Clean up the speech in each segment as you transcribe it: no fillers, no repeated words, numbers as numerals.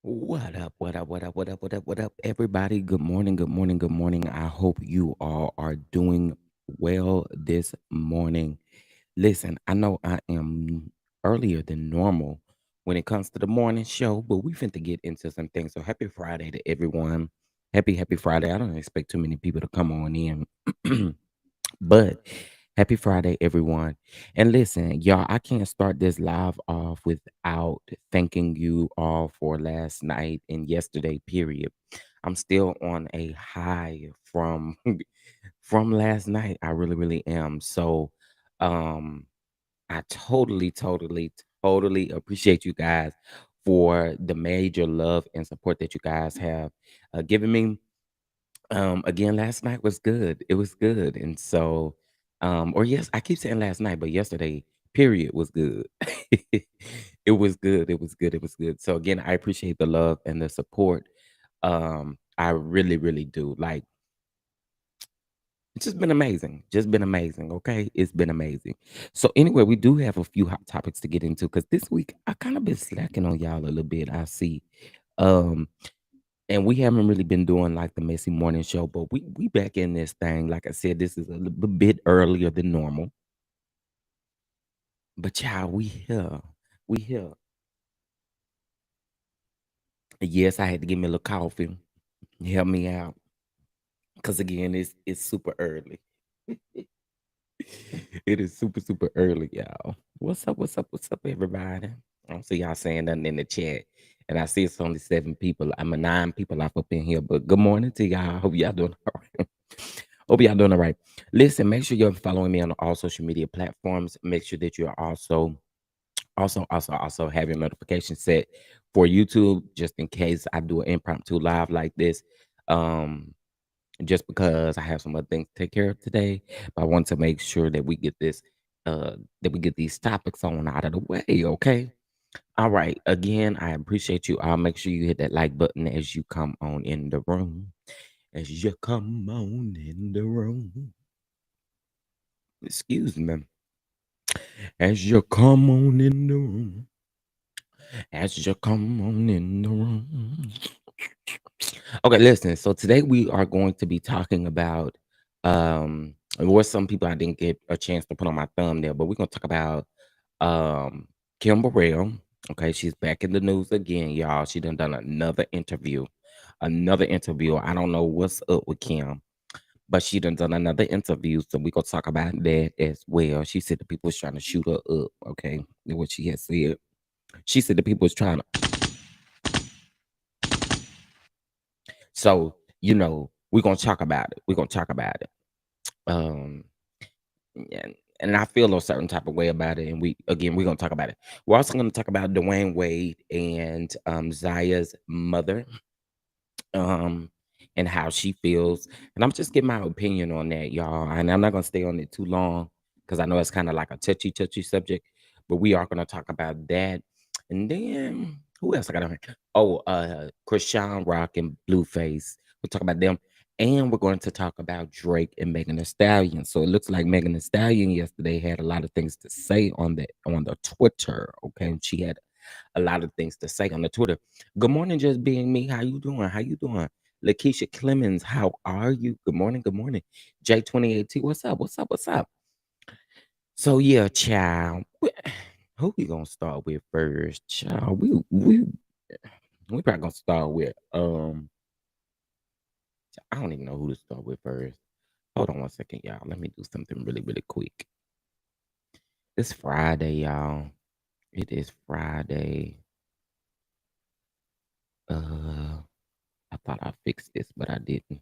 What up, what up, what up, what up, what up, what up, everybody? Good morning, good morning, good morning. I hope you all are doing well this morning. Listen, I know I am earlier than normal when it comes to the morning show, but we finna get into some things. So happy Friday to everyone. Happy Friday. I don't expect too many people to come on in. But Happy Friday, everyone. And listen, y'all, I can't start this live off without thanking you all for last night and yesterday, period. I'm still on a high from from last night. I really, really am. So um I totally appreciate you guys for the major love and support that you guys have given me. Again, last night was good. It was good. And so, or yes, I keep saying last night, but yesterday, period, was good. It was good. It was good. It was good. So again, I appreciate the love and the support. I really, really do. Like, it's just been amazing. Just been amazing. Okay. It's been amazing. So anyway, we do have a few hot topics to get into because this week I kind of been slacking on y'all a little bit. I see. Um, and we haven't really been doing like the messy morning show, but we back in this thing. Like I said, this is a little bit earlier than normal. But y'all, we here. We here. Yes, I had to give me a little coffee. Help me out. Cause again, it's super early. It is super, super early, y'all. What's up? What's up? What's up, everybody? I don't see y'all saying nothing in the chat. And I see it's only 7 people. I'm a 9 people off up in here. But good morning to y'all. Hope y'all doing all right. Hope y'all doing all right. Listen, make sure you're following me on all social media platforms. Make sure that you're also have your notification set for YouTube, just in case I do an impromptu live like this. Um, just because I have some other things to take care of today. But I want to make sure that we get that we get these topics on out of the way, okay? All right. Again, I appreciate you. I'll make sure you hit that like button as you come on in the room. As you come on in the room. Excuse me. As you come on in the room. As you come on in the room. Okay, listen. So today we are going to be talking about there were some people I didn't get a chance to put on my thumbnail, but we're gonna talk about Kim Burrell. Okay, she's back in the news again, y'all. She done another interview. Another interview. I don't know what's up with Kim, but she done another interview. So we're gonna talk about that as well. She said the people was trying to shoot her up. Okay, what she had said. She said the people was trying to. So, we're gonna talk about it. We're gonna talk about it. Um, and I feel a certain type of way about it. And we're gonna talk about it. We're also gonna talk about Dwayne Wade and Zaya's mother, um, and how she feels. And I'm just giving my opinion on that, y'all. And I'm not gonna stay on it too long because I know it's kind of like a touchy subject, but we are gonna talk about that. And then who else I got on here? Oh, Chrisean Rock and Blueface. We'll talk about them. And we're going to talk about Drake and Megan Thee Stallion. So it looks like Megan Thee Stallion yesterday had a lot of things to say on the Twitter. Okay, she had a lot of things to say on the Twitter. Good morning, just being me. How you doing? How you doing? Lakeisha Clemens, how are you? Good morning. Good morning. J28T, what's up? What's up? What's up? So yeah, child. Who we gonna start with first, child? We probably gonna start with I don't even know who to start with first. Hold on one second, y'all. Let me do something really, really quick. It's Friday, y'all. It is Friday. I thought I fixed this, but I didn't.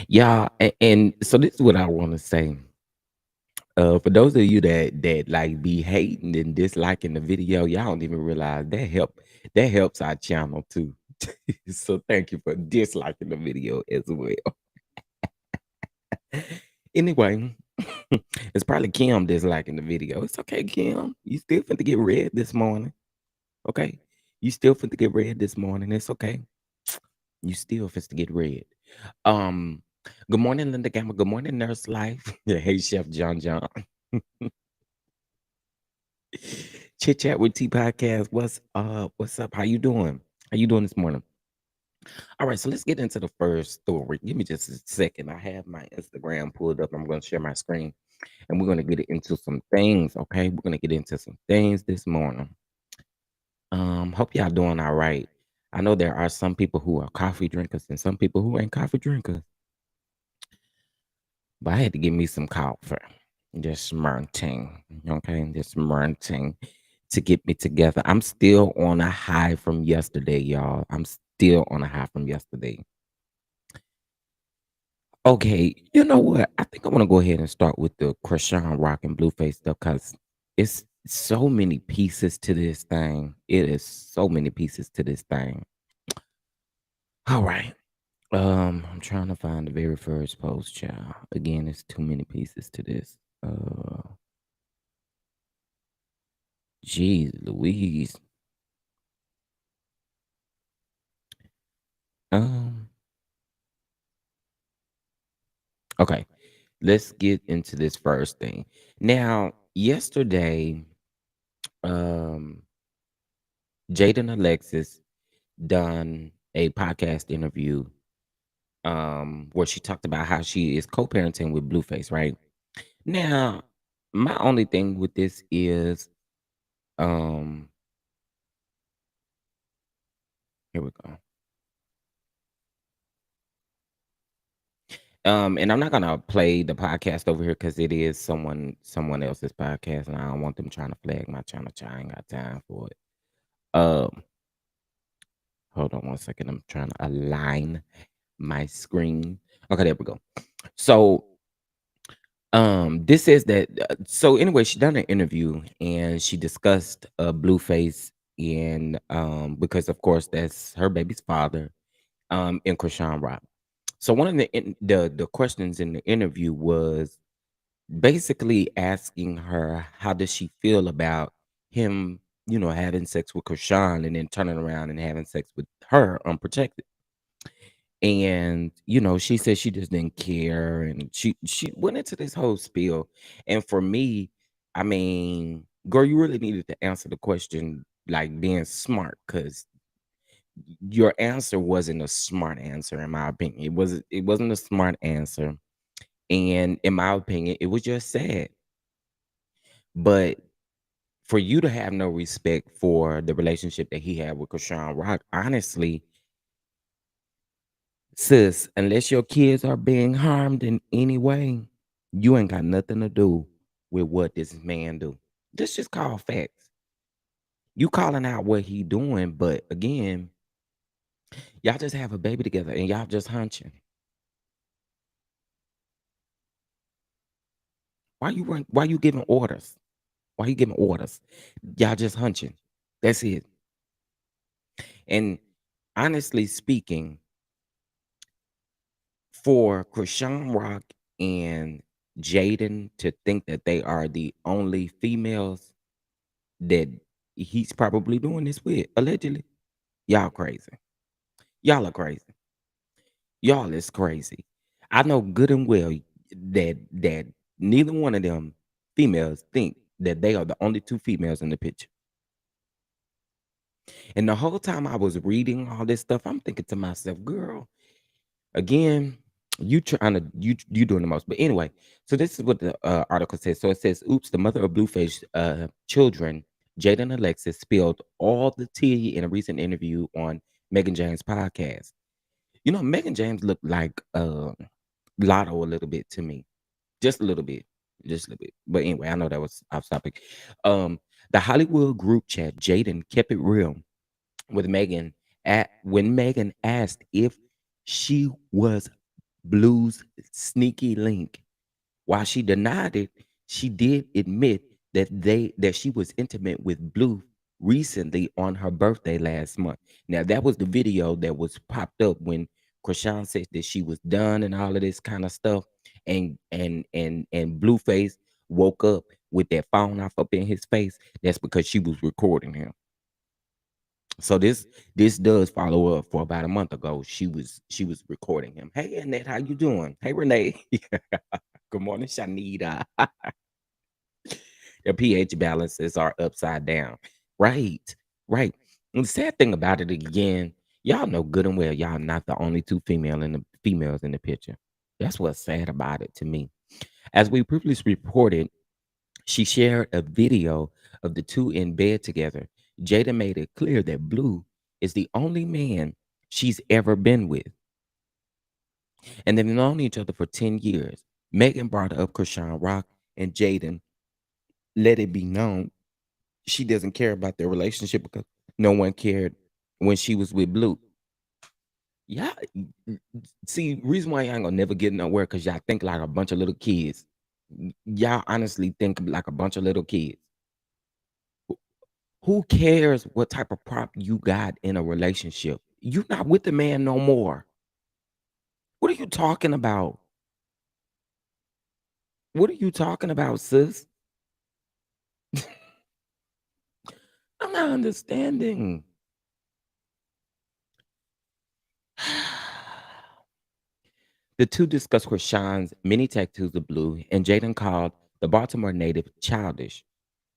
Yeah, and so this is what I want to say. For those of you that like be hating and disliking the video, y'all don't even realize that helps our channel too. So thank you for disliking the video as well. Anyway, it's probably Kim disliking the video. It's okay, Kim. You still finna get red this morning. Okay. You still finna get red this morning. It's okay. You still finna get red. Um, Good morning, Linda Gamma. Good morning, Nurse Life. Hey, Chef John John. Chit Chat with T Podcast. What's up? What's up? How you doing? How you doing this morning? All right, so let's get into the first story. Give me just a second. I have my Instagram pulled up. I'm going to share my screen, and we're going to get into some things. Okay, we're going to get into some things this morning. Hope y'all doing all right. I know there are some people who are coffee drinkers and some people who ain't coffee drinkers. but I had to give me some coffee. Just smirting. Okay, just smirting to get me together. I'm still on a high from yesterday, y'all. I'm still on a high from yesterday. Okay, you know what? I think I want to go ahead and start with the Chrisean Rock and Blueface stuff because it's so many pieces to this thing. It is so many pieces to this thing. All right. I'm trying to find the very first post, child. Again, it's too many pieces to this. Geez, Louise. Um, okay, let's get into this first thing. Now, yesterday, um, Jaden Alexis done a podcast interview where she talked about how she is co-parenting with Blueface, right? Now, my only thing with this is um here we go. And I'm not gonna play the podcast over here because it is someone else's podcast, and I don't want them trying to flag my channel. I ain't got time for it. Um, hold on one second. I'm trying to align my screen. Okay, there we go. So, this is that. So anyway, she done an interview and she discussed Blueface and because of course that's her baby's father, in Chrisean Rock. So one of the questions in the interview was basically asking her how does she feel about him, having sex with Chrisean and then turning around and having sex with her unprotected. And she said she just didn't care, and she went into this whole spiel. And for me, I mean, girl, you really needed to answer the question like being smart, because your answer wasn't a smart answer, in my opinion. It wasn't a smart answer, and in my opinion, it was just sad. But for you to have no respect for the relationship that he had with Chrisean Rock, honestly, sis, unless your kids are being harmed in any way, you ain't got nothing to do with what this man do. This just call facts. You calling out what he doing, but again, y'all just have a baby together and y'all just hunching. Why you giving orders? Why you giving orders? Y'all just hunching. That's it. And honestly speaking, for Chrisean Rock and Jaden to think that they are the only females that he's probably doing this with, allegedly, y'all crazy. Y'all are crazy. Y'all is crazy. I know good and well that neither one of them females think that they are the only two females in the picture. And the whole time I was reading all this stuff, I'm thinking to myself, girl, again, you trying to you doing the most. But anyway, so this is what the article says. So it says, "Oops, the mother of Blueface children, Jaden Alexis, spilled all the tea in a recent interview on Megan James' podcast." Megan James looked like Lotto a little bit to me, just a little bit, just a little bit. But anyway, I know that was off topic. The Hollywood group chat, Jaden kept it real with Megan at when Megan asked if she was Blue's sneaky link. While she denied it, she did admit that she was intimate with Blue recently on her birthday last month. Now that was the video that was popped up when Chrisean said that she was done and all of this kind of stuff, and Blueface woke up with that phone off up in his face. That's because she was recording him. So this does follow up for about a month ago. She was recording him. Hey Annette, how you doing? Hey Renee. Good morning, Shanita. The pH balances are upside down. Right, right. And the sad thing about it again, y'all know good and well y'all not the only two females in the picture. That's what's sad about it to me. As we previously reported, she shared a video of the two in bed together. Jada made it clear that Blue is the only man she's ever been with, and they've known each other for 10 years. Megan brought up Krishan Rock and Jaden let it be known she doesn't care about their relationship because no one cared when she was with Blue. Yeah, see, reason why y'all ain't gonna never get nowhere because y'all think like a bunch of little kids. Y'all honestly think like a bunch of little kids. Who cares what type of prop you got in a relationship? You not with the man no more. What are you talking about? What are you talking about, sis? I'm not understanding. The two discussed Krishan's many tattoos of blue, and Jaden called the Baltimore native childish.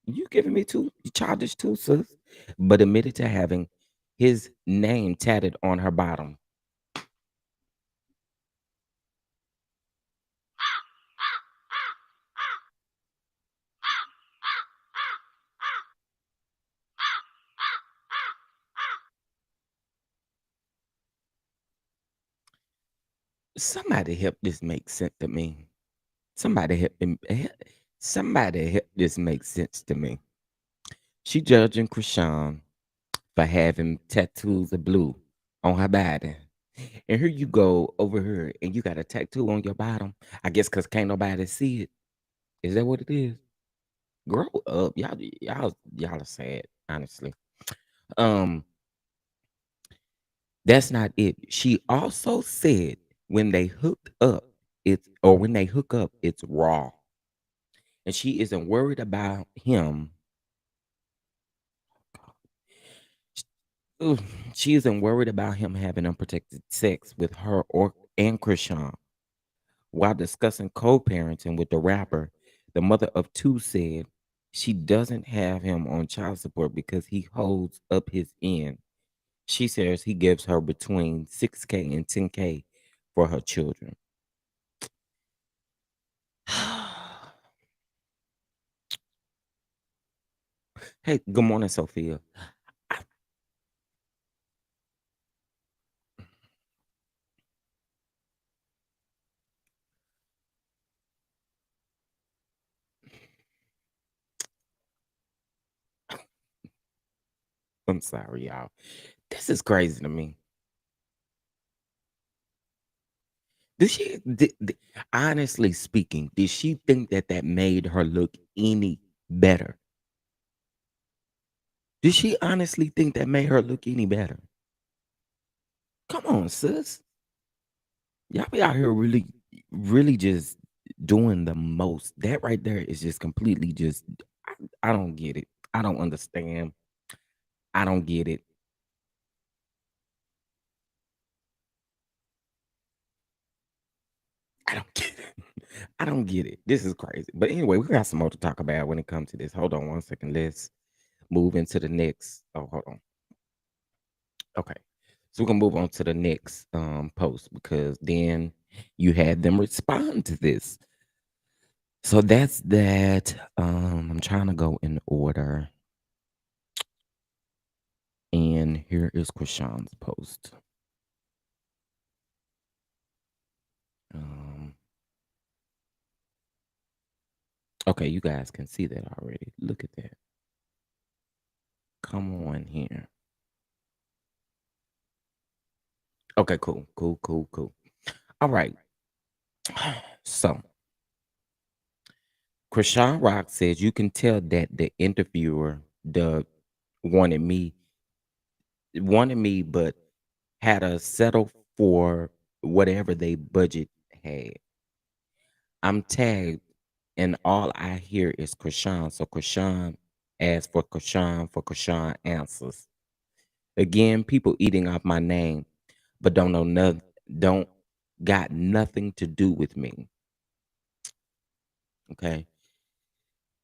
You giving me too childish too, sis? But admitted to having his name tatted on her bottom. Somebody help this make sense to me. Somebody help him. Somebody help this make sense to me. She judging Krishan for having tattoos of blue on her body. And here you go over here and you got a tattoo on your bottom. I guess because can't nobody see it. Is that what it is? Grow up. Y'all are sad, honestly. Um, that's not it. She also said when they hooked up, when they hook up, it's raw. And she isn't worried about him. Ugh, she isn't worried about him having unprotected sex with her or and Krishan. While discussing co-parenting with the rapper, the mother of two said she doesn't have him on child support because he holds up his end. She says he gives her between 6K and 10K for her children. Hey, good morning, Sophia. I'm sorry, y'all. This is crazy to me. Did she, honestly speaking, did she think that that made her look any better? Did she honestly think that made her look any better? Come on, sis. Y'all be out here really, really just doing the most. That right there is just completely just, I don't get it. I don't understand. I don't get it. I don't get it. I don't get it. This is crazy. But anyway, we got some more to talk about when it comes to this. Hold on one second. Let's move into the next. Oh, hold on. Okay. So we're gonna move on to the next post because then you had them respond to this. So that's that. I'm trying to go in order. And here is Krishan's post. Um, okay, you guys can see that already. Look at that. Come on here. Okay, cool, cool, cool, cool. All right. So Krishan Rock says you can tell that the interviewer the wanted me wanted me, but had to settle for whatever they budget had. I'm tagged, and all I hear is Krishan. So Krishan asks for Krishan answers. Again, people eating off my name, but don't got nothing to do with me. Okay.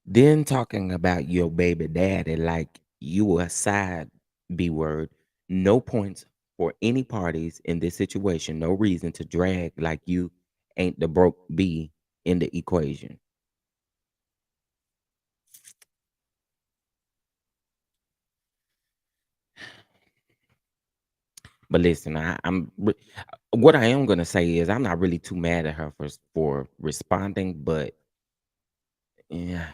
Then talking about your baby daddy like you a side B word. No points for any parties in this situation. No reason to drag like you ain't the broke B in the equation. But listen, what I am gonna say is I'm not really too mad at her for responding, but yeah,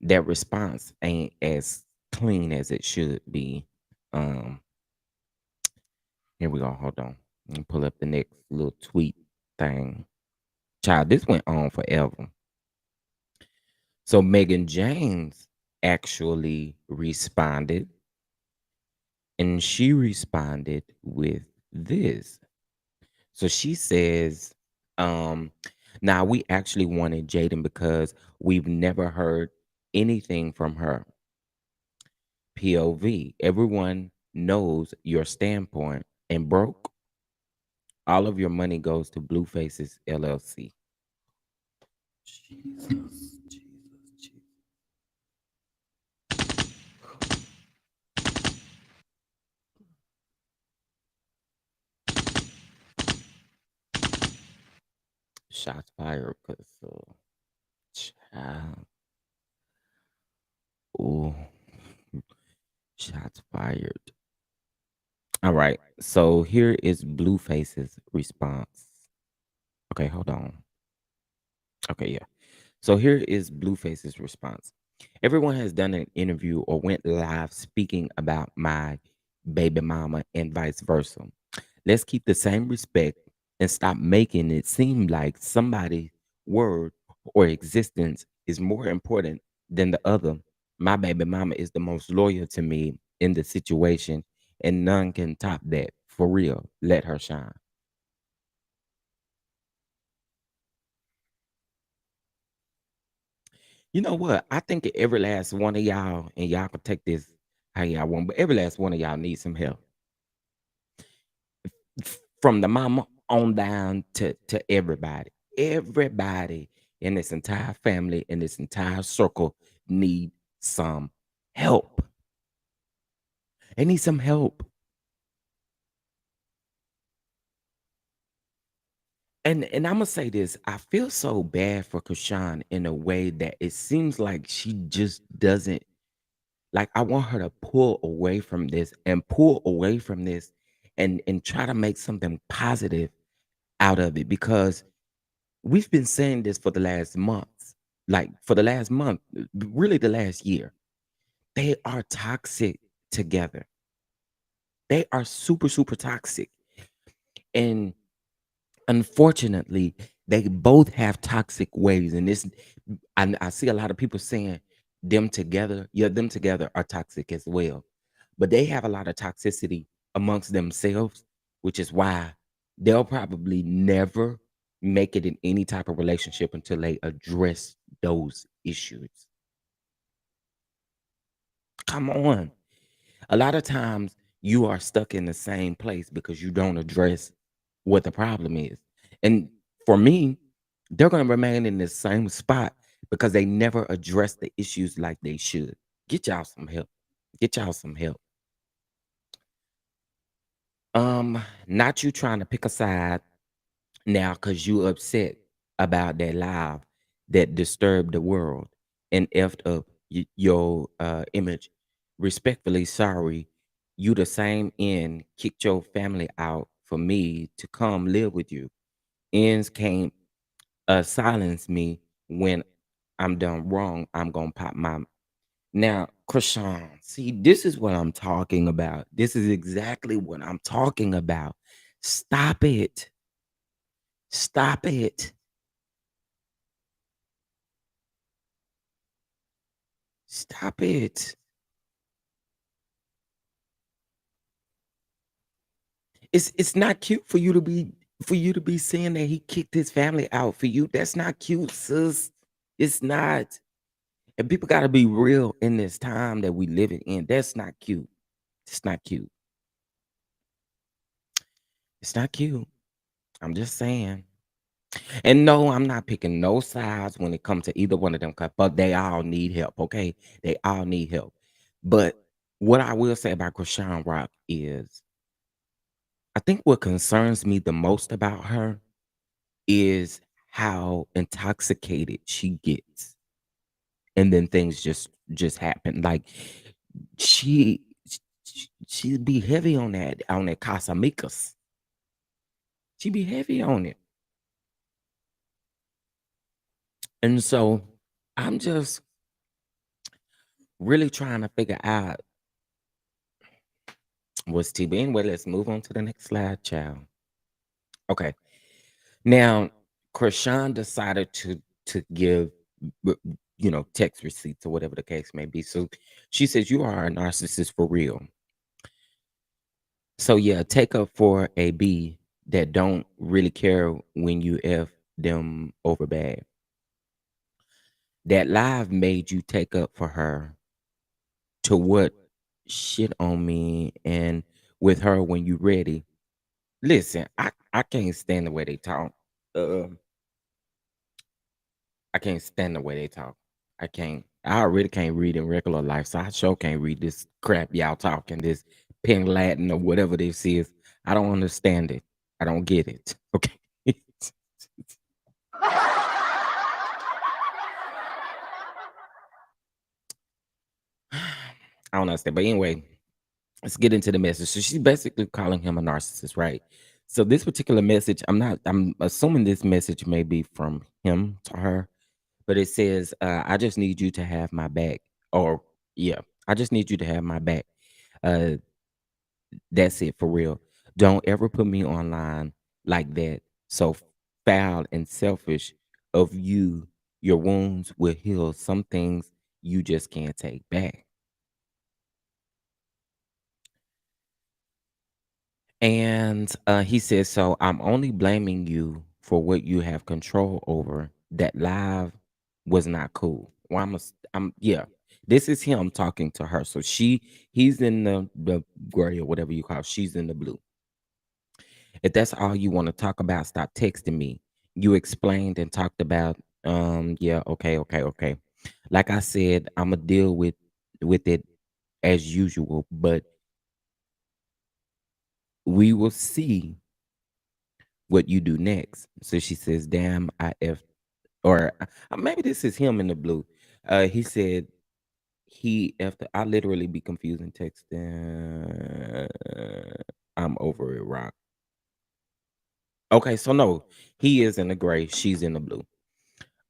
that response ain't as clean as it should be. Um, Here we go. Hold on. Let me pull up the next little tweet thing. Child, this went on forever. So Megan James actually responded, and she responded with this. So she says, um, now we actually wanted Jaden because we've never heard anything from her. POV. Everyone knows your standpoint and broke. All of your money goes to Blueface's LLC. Jesus, Jesus, Jesus. Shots fired because child. Ooh, shots fired. All right. So here is Blueface's response. Okay, hold on. Okay, yeah. So here is Blueface's response. Everyone has done an interview or went live speaking about my baby mama and vice versa. Let's keep the same respect and stop making it seem like somebody's word or existence is more important than the other. My baby mama is the most loyal to me in the situation, and none can top that. For real, let her shine. You know what? I think every last one of y'all, and y'all can take this how y'all want, but every last one of y'all needs some help. From the mama on down to everybody. Everybody in this entire family, in this entire circle, need some help. They need some help. And I'm gonna say this. I feel so bad for Chrisean in a way that it seems like she just doesn't like. I want her to pull away from this and pull away from this and try to make something positive out of it because we've been saying this for the last months, like for the last month, really the last year. They are toxic together. They are super, super toxic. And unfortunately, they both have toxic ways. And this, I see a lot of people saying them together, yeah, them together are toxic as well. But they have a lot of toxicity amongst themselves, which is why they'll probably never make it in any type of relationship until they address those issues. Come on. A lot of times you are stuck in the same place because you don't address what the problem is. And for me, they're going to remain in the same spot because they never address the issues like they should. Get y'all some help. Get y'all some help. Not you trying to pick a side now because you upset about that live that disturbed the world and effed up your image. Respectfully sorry, you the same end kicked your family out for me to come live with you. Ends can't silence me when I'm done wrong. I'm gonna pop my now, Krishan. See, this is what I'm talking about. This is exactly what I'm talking about. Stop it. Stop it. Stop it. It's not cute for you to be saying that he kicked his family out for you. That's not cute, sis. It's not. And people gotta be real in this time that we living in. That's not cute. It's not cute. It's not cute. I'm just saying. And no, I'm not picking no sides when it comes to either one of them, but they all need help, okay? They all need help. But what I will say about Krishan Rock is I think what concerns me the most about her is how intoxicated she gets. And then things just happen. Like she she'd be heavy on that Casamigos. She be heavy on it. And so I'm just really trying to figure out what's T. But anyway, let's move on to the next slide, child. Okay. Now, Chrisean decided to give text receipts or whatever the case may be. So she says, "You are a narcissist for real." So yeah, take up for a B that don't really care when you F them over bad. That live made you take up for her to what shit on me and with her when you ready. Listen, I can't stand the way they talk. Uh, I can't stand the way they talk. I can't. I already can't read in regular life, so I sure can't read this crap y'all talking, this pen Latin or whatever this is. I don't understand it. I don't get it. Okay. I don't understand. But anyway, let's get into the message. So she's basically calling him a narcissist, right? So this particular message, I'm assuming this message may be from him to her, but it says, I just need you to have my back. Or yeah, I just need you to have my back. Uh, that's it for real. Don't ever put me online like that. So foul and selfish of you. Your wounds will heal. Some things you just can't take back. And he says, so I'm only blaming you for what you have control over. That live was not cool. Well, yeah. This is him talking to her. So he's in the gray or whatever you call it. She's in the blue. If that's all you want to talk about, stop texting me. You explained and talked about, yeah, okay. Like I said, I'ma deal with it as usual, but we will see what you do next. So she says, damn, I F or maybe this is him in the blue. He said he after I literally be confusing texting. I'm over it, Rock. Okay, so no, he is in the gray, she's in the blue.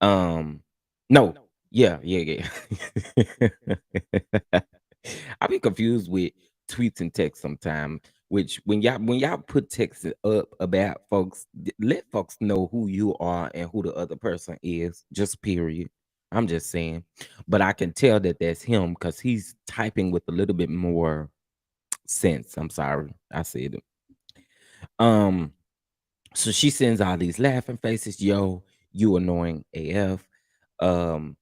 No, yeah. I be confused with tweets and text sometimes. Which when y'all put text up about folks, let folks know who you are and who the other person is. Just period. I'm just saying, but I can tell that that's him because he's typing with a little bit more sense. I'm sorry, I said it. Um, so she sends all these laughing faces. Yo, you annoying AF. Um,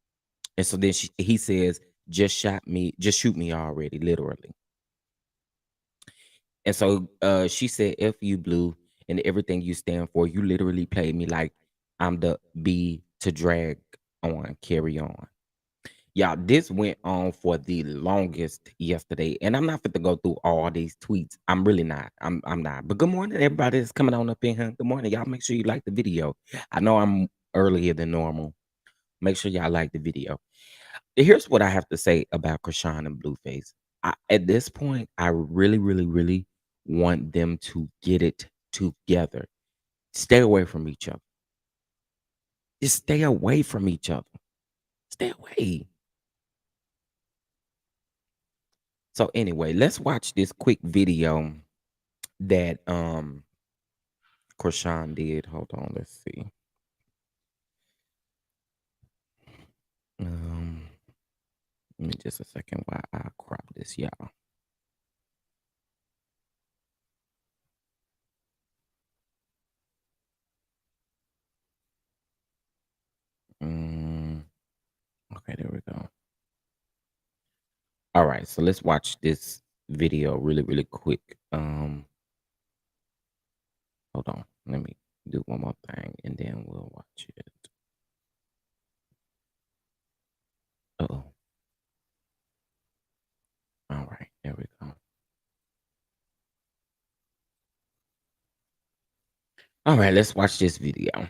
and so then he says, just shoot me already, literally. And so she said, F you, Blue, and everything you stand for. You literally played me like I'm the B to drag on, carry on. Y'all, this went on for the longest yesterday. And I'm not fit to go through all these tweets. I'm really not. I'm not. But good morning, everybody that's coming on up in here. Good morning. Y'all make sure you like the video. I know I'm earlier than normal. Make sure y'all like the video. Here's what I have to say about Chrisean and Blueface. At this point, I really, really, really want them to get it together. Stay away from each other. Just stay away from each other. Stay away. So anyway, let's watch this quick video that Chrisean did. Hold on, let's see. Um, Give me just a second while I crop this, y'all. Mm, okay, there we go. All right, so let's watch this video really, really quick. Hold on. Let me do one more thing and then we'll watch it. Uh-oh. All right, there we go. All right, let's watch this video.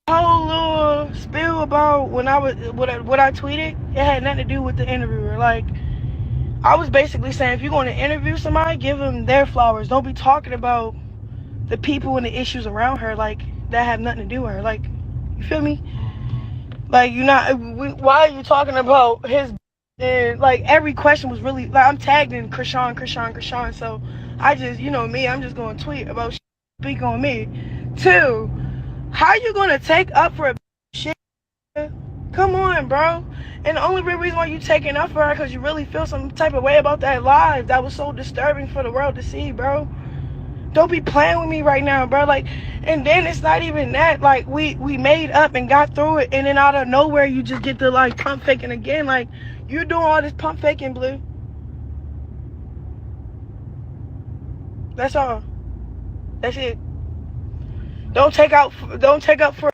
Whole little spiel about when when I was what I tweeted, it had nothing to do with the interviewer. Like I was basically saying, if you're going to interview somebody, give them their flowers. Don't be talking about the people and the issues around her, like that have nothing to do with her. Like, you feel me? Like you not. Why are you talking about his? And like every question was really like I'm tagged in Chrisean. So I just, you know me, I'm just going to tweet about speak on me. Two, how you gonna take up for a shit? Come on, bro. And the only real reason why you taking up for her because you really feel some type of way about that live that was so disturbing for the world to see, bro. Don't be playing with me right now, bro. Like, and then it's not even that. Like, we made up and got through it, and then out of nowhere you just get to like pump faking again. Like, you're doing all this pump faking, Blue. That's all. That's it. Don't take out. Don't take up for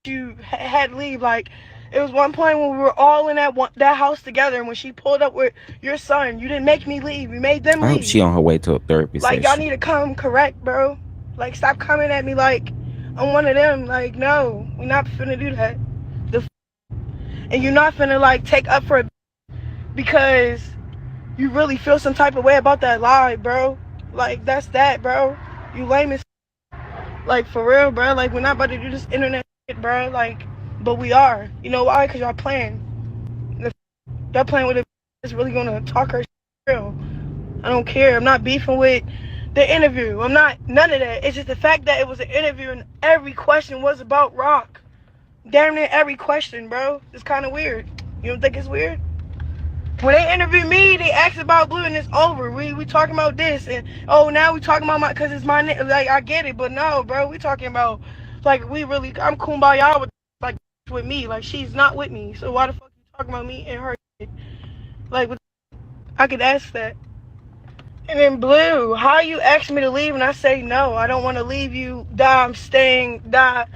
you had to leave. Like, it was one point when we were all in that house together, and when she pulled up with your son, you didn't make me leave. You made them I hope leave. she on her way to a therapy Like, y'all session. need to come correct, bro. Like, stop coming at me like I'm one of them. Like, no, we're not finna do that. The and you're not finna like take up for it because you really feel some type of way about that lie, bro. Like, that's that, bro. You lame as like for real, bro. Like, we're not about to do this internet shit, bro. Like, but we are. You know why? Cause y'all playing. Y'all playing with it. It's really gonna talk her shit real. I don't care. I'm not beefing with the interview. I'm not none of that. It's just the fact that it was an interview and every question was about rock. Damn near every question, bro. It's kind of weird. You don't think it's weird? When they interview me, they ask about Blue and it's over. We talking about this and oh now we talking about my cause it's my like I get it, but no, bro, we talking about like we really I'm kumbaya with like with me like she's not with me. So why the fuck you talking about me and her? Like I could ask that. And then Blue, how you ask me to leave and I say no, I don't want to leave you. Die, I'm staying. Die.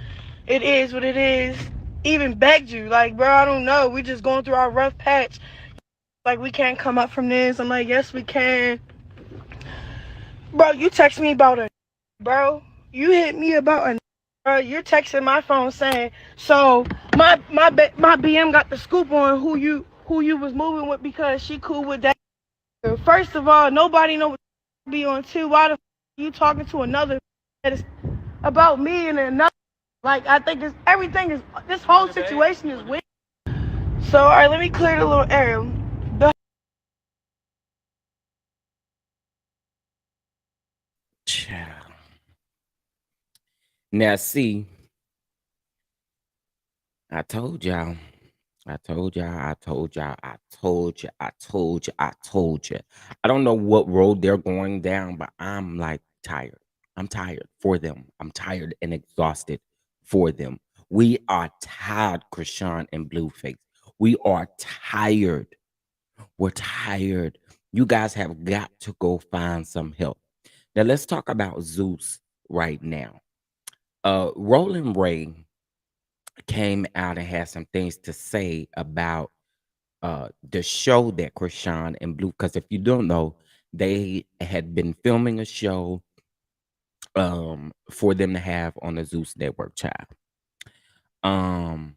It is what it is. Even begged you, like, bro, I don't know. We just going through our rough patch. Like, we can't come up from this. I'm like, yes, we can. Bro, you text me about a bro. You hit me about a bro. You're texting my phone saying, so my BM got the scoop on who you was moving with because she cool with that. First of all, nobody know what be on two. Why the you talking to another that is about me and another? Like I think everything is this whole situation is weird. So all right, let me clear the little area. The Child. Now, see, I told y'all. I told y'all. I told y'all. I told you. I told you. I told you. I don't know what road they're going down, but I'm like tired. I'm tired for them. I'm tired and exhausted for them. We are tired, Chrisean and Blueface. We are tired. We're tired. You guys have got to go find some help. Now let's talk about Zeus right now. Roland Ray came out and had some things to say about the show that Chrisean and Blue. Because if you don't know, they had been filming a show for them to have on the Zeus Network, child. Um,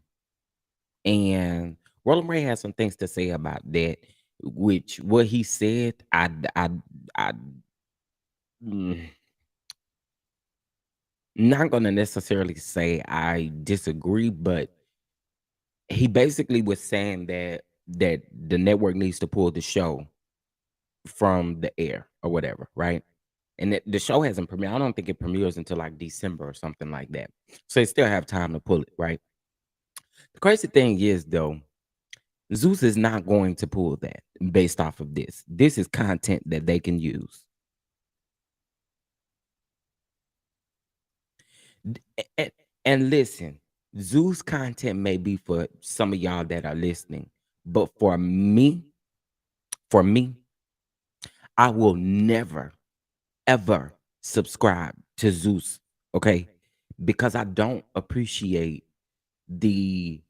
and Roland Ray has some things to say about that. Which what he said, I mm, not gonna necessarily say I disagree, but he basically was saying that the network needs to pull the show from the air or whatever, right? And the show hasn't premiered. I don't think it premieres until like December or something like that. So they still have time to pull it, right? The crazy thing is though, Zeus is not going to pull that based off of this. This is content that they can use. D- And, and listen, Zeus content may be for some of y'all that are listening, but for me, I will never ever subscribe to Zeus, okay? Because I don't appreciate the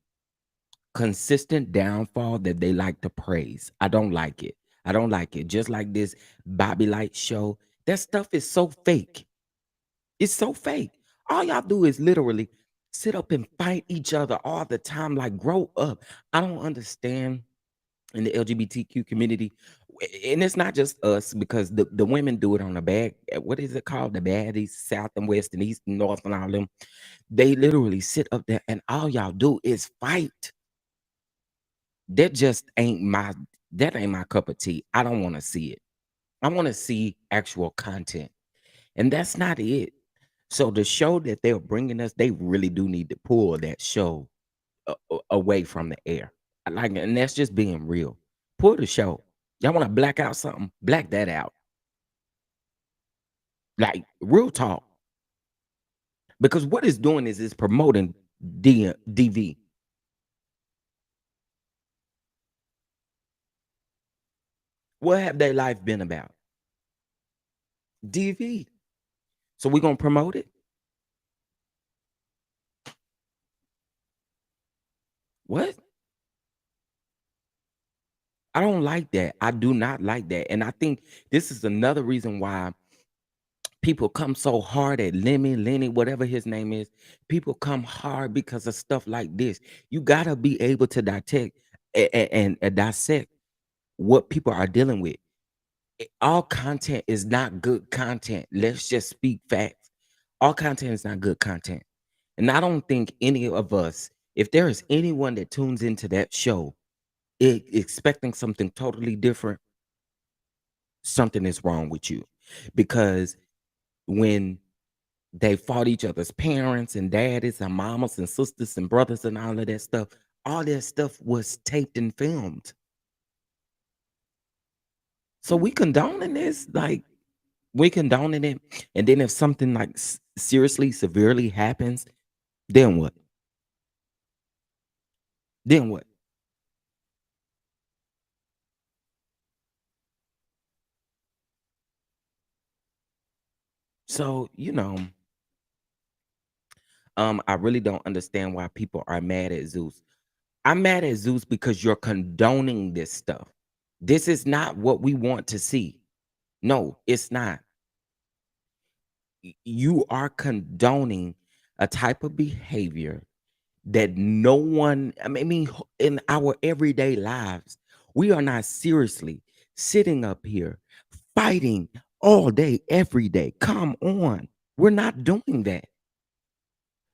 consistent downfall that they like to praise. I don't like it. I don't like it. Just like this Bobby Light show, that stuff is so fake. It's so fake. All y'all do is literally sit up and fight each other all the time. Like, grow up. I don't understand in the LGBTQ community. And it's not just us because the women do it on the bad. What is it called? The baddies, South and West and East and North and all them. They literally sit up there and all y'all do is fight. That just ain't my that ain't my cup of tea. I don't want to see it. I want to see actual content. And that's not it. So the show that they're bringing us, they really do need to pull that show away from the air. Like, and that's just being real. Pull the show. Y'all want to black out something? Black that out. Like real talk. Because what it's doing is it's promoting DV. What have their life been about? DV. So we're gonna promote it? What? I don't like that. I do not like that. And I think this is another reason why people come so hard at Lenny, whatever his name is. People come hard because of stuff like this. You gotta be able to detect and dissect what people are dealing with. All content is not good content. Let's just speak facts. All content is not good content. And I don't think any of us, if there is anyone that tunes into that show expecting something totally different, something is wrong with you. Because when they fought each other's parents and daddies and mamas and sisters and brothers and all that stuff was taped and filmed. So we condoning this, like we condoning it. And then if something like seriously, severely happens, then what? Then what? So, I really don't understand why people are mad at Zeus. I'm mad at Zeus because you're condoning this stuff. This is not what we want to see. No, it's not. You are condoning a type of behavior that no one, in our everyday lives, we are not seriously sitting up here fighting all day, every day. Come on. We're not doing that.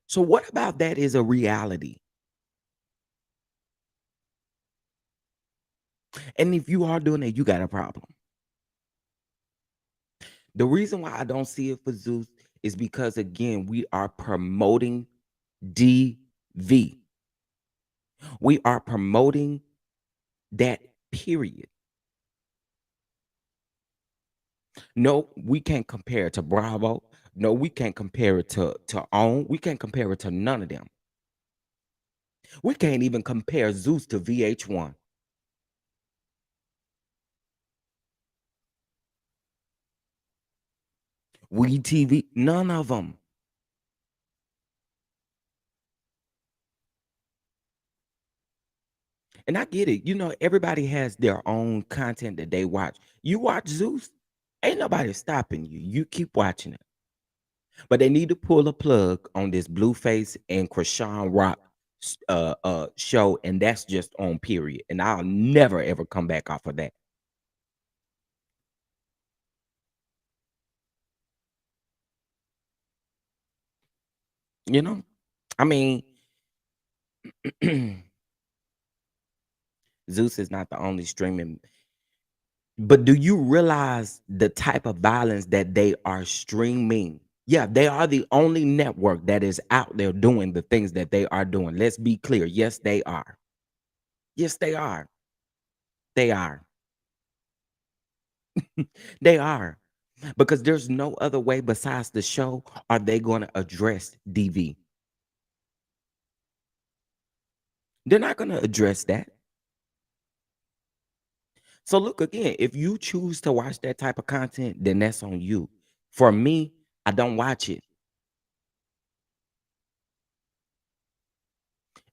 So, what about that is a reality? And if you are doing it, you got a problem. The reason why I don't see it for Zeus is because, again, we are promoting DV. We are promoting that period. No, we can't compare it to Bravo. No, we can't compare it to OWN. We can't compare it to none of them. We can't even compare Zeus to VH1. We TV, none of them. And I get it. Everybody has their own content that they watch. You watch Zeus, ain't nobody stopping you. You keep watching it. But they need to pull a plug on this Blueface and Chrisean Rock show, and that's just on period. And I'll never ever come back off of that. You know, I mean, Zeus is not the only streaming. But do you realize the type of violence that they are streaming? Yeah, they are the only network that is out there doing the things that they are doing. Let's be clear. Yes, they are. Yes, they are. They are. They are. Because there's no other way besides the show are they going to address DV. They're not going to address that. So look again, if you choose to watch that type of content, then that's on you. For me, I don't watch it.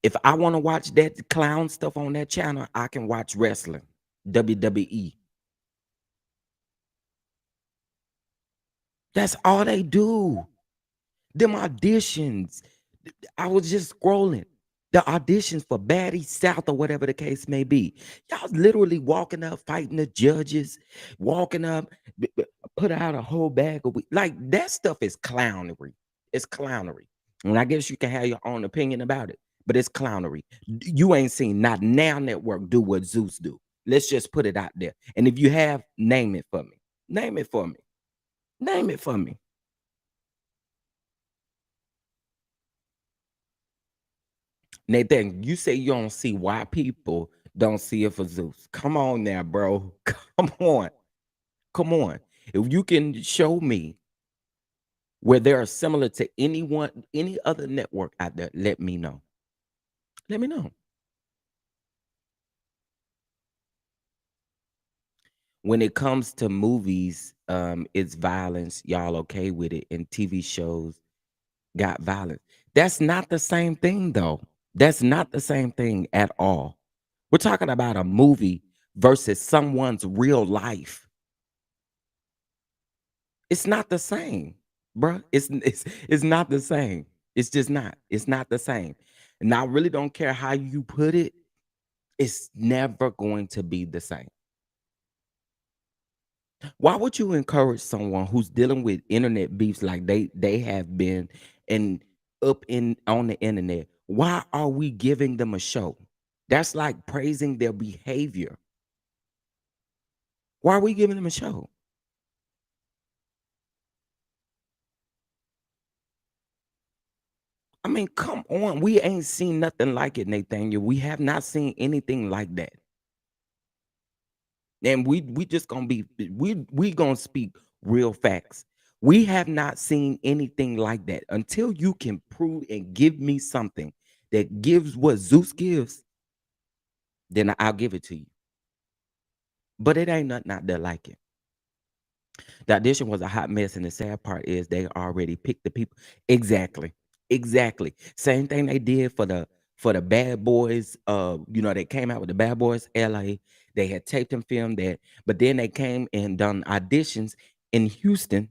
If I want to watch that clown stuff on that channel, I can watch wrestling, WWE. That's all they do. Them auditions. I was just scrolling. The auditions for Baddie South or whatever the case may be. Y'all literally walking up, fighting the judges, walking up, put out a whole bag of like that stuff is clownery. It's clownery. And I guess you can have your own opinion about it, but it's clownery. You ain't seen not Now Network do what Zeus do. Let's just put it out there. And if you have, name it for me. Name it for me. Name it for me. Nathan, you say you don't see why people don't see it for Zeus. Come on now, bro. Come on. Come on. If you can show me where they are similar to anyone, any other network out there, let me know. Let me know. When it comes to movies, it's violence. Y'all okay with it? And TV shows got violence. That's not the same thing, though. That's not the same thing at all. We're talking about a movie versus someone's real life. It's not the same, bruh. It's not the same. It's just not. It's not the same. And I really don't care how you put it. It's never going to be the same. Why would you encourage someone who's dealing with internet beefs like they have been and up in on the internet? Why are we giving them a show? That's like praising their behavior. Why are we giving them a show? I mean, come on. We ain't seen nothing like it, Nathaniel. We have not seen anything like that. And we just gonna be we gonna speak real facts. We have not seen anything like that. Until you can prove and give me something that gives what Zeus gives, then I'll give it to you. But it ain't nothing out there like it. The audition was a hot mess, and the sad part is they already picked the people. Exactly. Exactly. Same thing they did for the Bad Boys. They came out with the Bad Boys LA. They had taped and filmed that, but then they came and done auditions in Houston.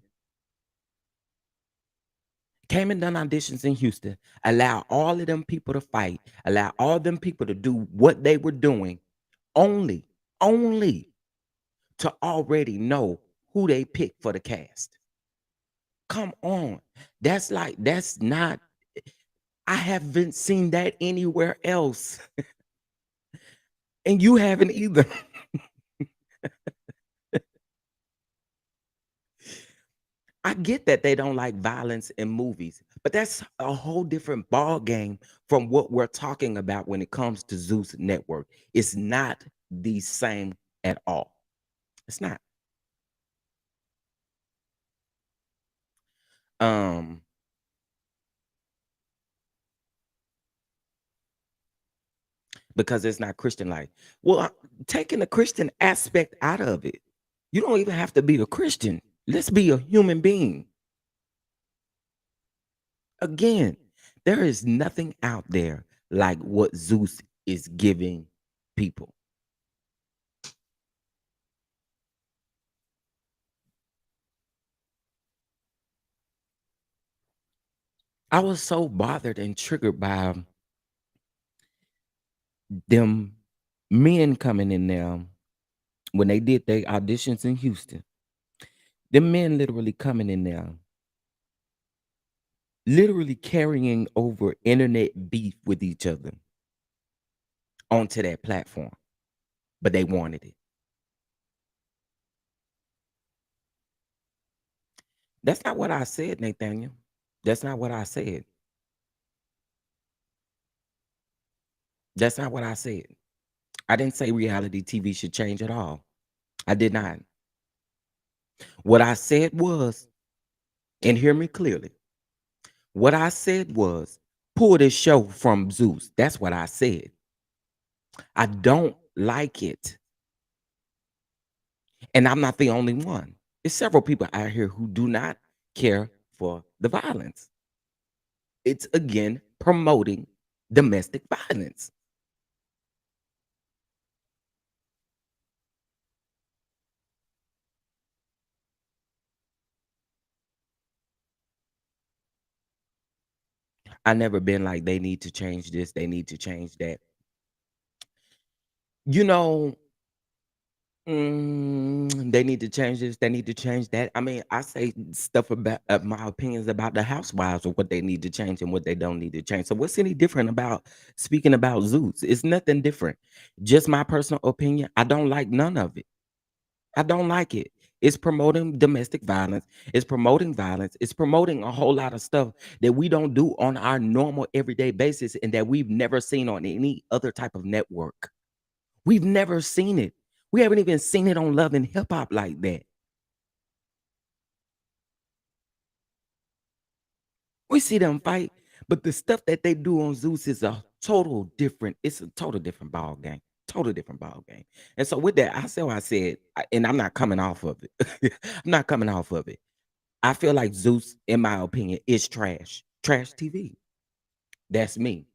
Came and done auditions in Houston. Allow all of them people to fight. Allow all them people to do what they were doing. Only, only to already know who they picked for the cast. Come on. That's not, I haven't seen that anywhere else. And you haven't either. I get that they don't like violence in movies, but that's a whole different ball game from what we're talking about when it comes to Zeus Network. It's not the same at all. It's not. Um, because it's not Christian like. Well, taking the Christian aspect out of it, you don't even have to be a Christian. Let's be a human being. Again, there is nothing out there like what Zeus is giving people. I was so bothered and triggered by them men coming in there when they did their auditions in Houston. Them men literally coming in there, literally carrying over internet beef with each other onto that platform, but they wanted it. That's not what I said, Nathaniel. That's not what I said. That's not what I said. I didn't say reality TV should change at all. I did not. What I said was, and hear me clearly, what I said was, pull this show from Zeus. That's what I said. I don't like it. And I'm not the only one. There's several people out here who do not care for the violence. It's again promoting domestic violence. I never been like they need to change this, they need to change that. You know, they need to change this. They need to change that. I mean, I say stuff about my opinions about the housewives or what they need to change and what they don't need to change. So, what's any different about speaking about Zeus? It's nothing different. Just my personal opinion. I don't like none of it. I don't like it. It's promoting domestic violence. It's promoting violence. It's promoting a whole lot of stuff that we don't do on our normal everyday basis and that we've never seen on any other type of network. We've never seen it. We haven't even seen it on Love and Hip Hop like that. We see them fight, but the stuff that they do on Zeus is a total different. It's a total different ball game. Total different ball game. And so with that, I said what I said, and I'm not coming off of it. I'm not coming off of it. I feel like Zeus, in my opinion, is trash. Trash TV. That's me.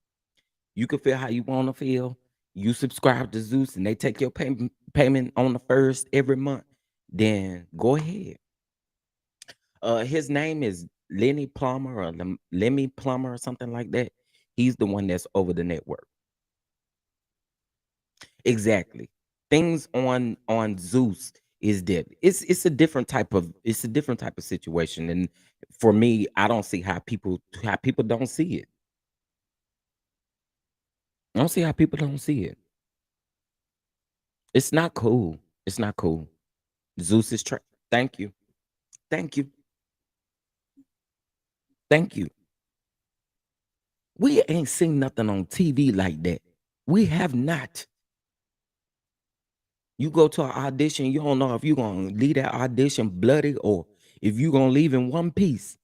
You can feel how you want to feel. You subscribe to Zeus and they take your payment on the first every month. Then go ahead. His name is Lenny Plummer or Lemmy Plummer or something like that. He's the one that's over the network. Exactly. Things on Zeus is dead. It's a different type of situation. And for me, I don't see how people don't see it. I don't see how people don't see it. It's not cool. It's not cool. Zeus is thank you. Thank you. Thank you. We ain't seen nothing on TV like that. We have not. You go to an audition, you don't know if you're gonna leave that audition bloody or if you're gonna leave in one piece.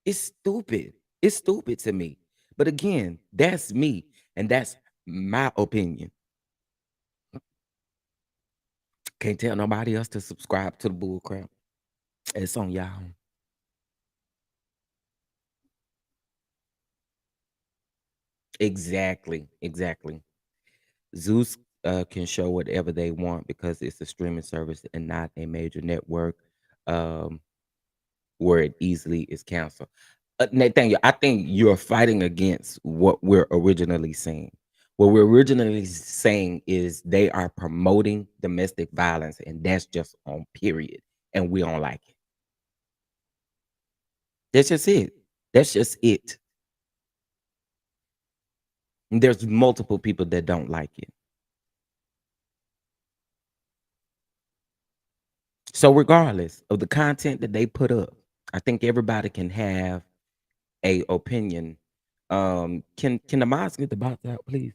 It's stupid. It's stupid to me. But again, that's me, and that's my opinion. Can't tell nobody else to subscribe to the bull crap. It's on y'all. Exactly. Exactly. Zeus can show whatever they want because it's a streaming service and not a major network. Um, where it easily is canceled. Nathaniel, I think you're fighting against what we're originally saying. What we're originally saying is they are promoting domestic violence, and that's just on period. And we don't like it. That's just it. That's just it. And there's multiple people that don't like it. So, regardless of the content that they put up, I think everybody can have a opinion. Can the mods get the box out, please?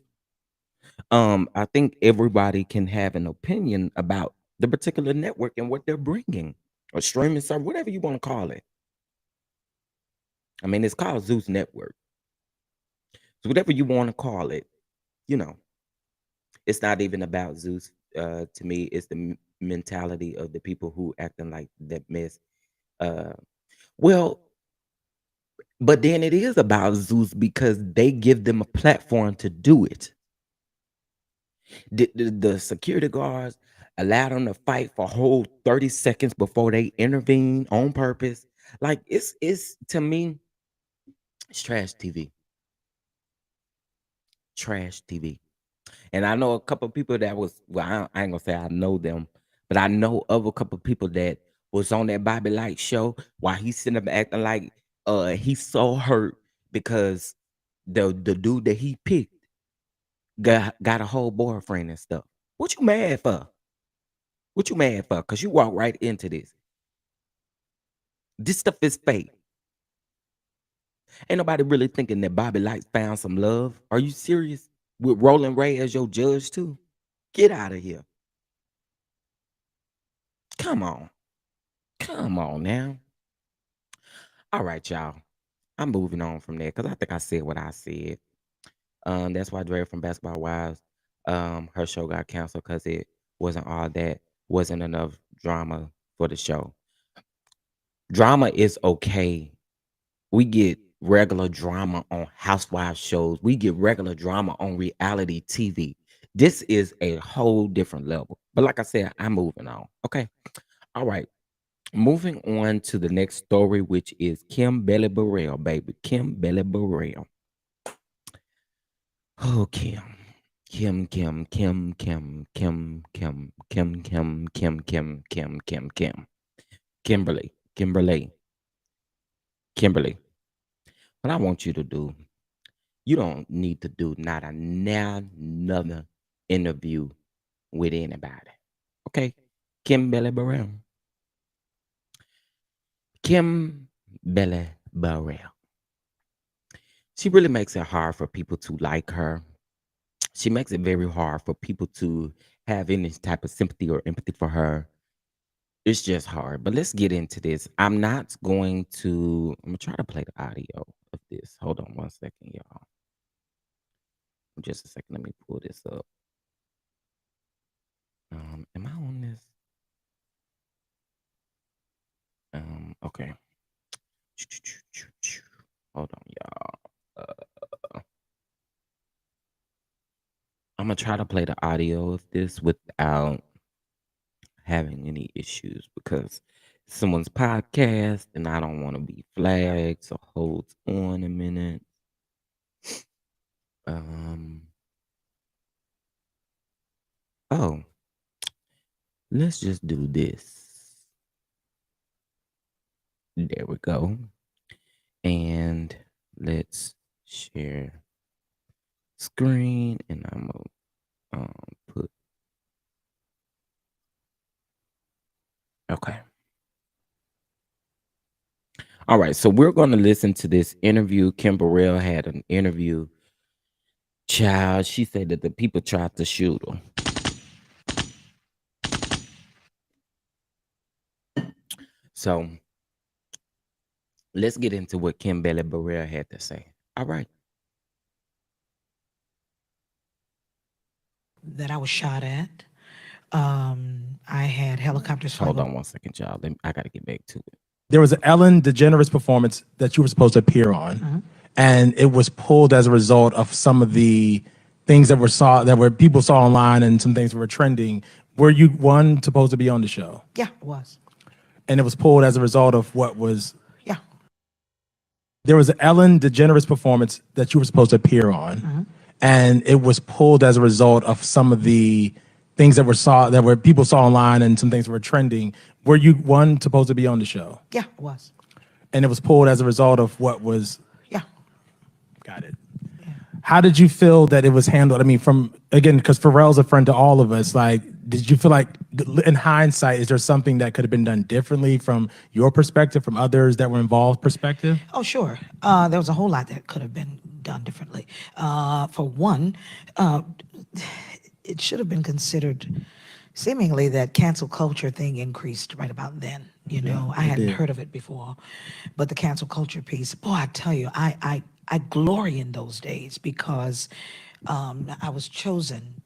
I think everybody can have an opinion about the particular network and what they're bringing or streaming service, whatever you want to call it. I mean, it's called Zeus Network. So whatever you want to call it, you know, it's not even about Zeus. To me, it's the mentality of the people who acting like that mess. Uh, well, but then it is about Zeus because they give them a platform to do it. The security guards allowed them to fight for a whole 30 seconds before they intervene on purpose. Like it's to me, it's trash TV. Trash TV. And I know a couple people that was well, I ain't gonna say I know them, but I know of a couple people that was on that Bobby Light show while he's sitting up acting like he's so hurt because the dude that he picked got a whole boyfriend and stuff. What you mad for? What you mad for? Cause you walk right into this. This stuff is fake. Ain't nobody really thinking that Bobby Light found some love. Are you serious? With Roland Ray as your judge too? Get out of here. Come on. Come on now. All right, y'all. I'm moving on from there because I think I said what I said. That's why Dre from Basketball Wives, her show got canceled because it wasn't all that, wasn't enough drama for the show. Drama is okay. We get regular drama on housewives shows. We get regular drama on reality TV. This is a whole different level. But like I said, I'm moving on. Okay. All right. Moving on to the next story, which is Kim Belly Burrell, baby. Kim Belly Burrell. Oh, Kim. Kim. Kimberly. Kimberly. What I want you to do, you don't need to do not another interview with anybody. Okay? Kim Belly Burrell. Kim Belly Burrell. She really makes it hard for people to like her. She makes it very hard for people to have any type of sympathy or empathy for her. It's just hard. But let's get into this. I'm gonna try to play the audio of this. Hold on one second, y'all. Just a second. Let me pull this up. Am I on this? Okay. Hold on, y'all. I'm gonna try to play the audio of this without having any issues because someone's podcast and I don't want to be flagged. So hold on a minute. Um. Oh, let's just do this. There we go. And let's share screen, and I'm gonna put. Okay. All right, so we're going to listen to this interview. Kim Burrell had an interview. Child, she said that the people tried to shoot her. So let's get into what Kim Belly Burrell had to say. All right. That I was shot at. I had helicopters flying. Hold on one second, y'all. I got to get back to it. There was an Ellen DeGeneres performance that you were supposed to appear on, and it was pulled as a result of some of the things that were people saw online and some things that were trending. Were you one supposed to be on the show? Yeah, it was. And it was pulled as a result of what was. Yeah. There was an Ellen DeGeneres performance that you were supposed to appear on, and it was pulled as a result of some of the things that were people saw online and some things that were trending. Were you one supposed to be on the show? Yeah, it was. And it was pulled as a result of what was. Yeah. Got it. How did you feel that it was handled? I mean, because Pharrell's a friend to all of us. Like, did you feel like, in hindsight, is there something that could have been done differently from your perspective, from others that were involved perspective? Oh, sure. There was a whole lot that could have been done differently. For one, it should have been considered. Seemingly, that cancel culture thing increased right about then. I hadn't heard of it before, but the cancel culture piece, boy, I tell you, I glory in those days because I was chosen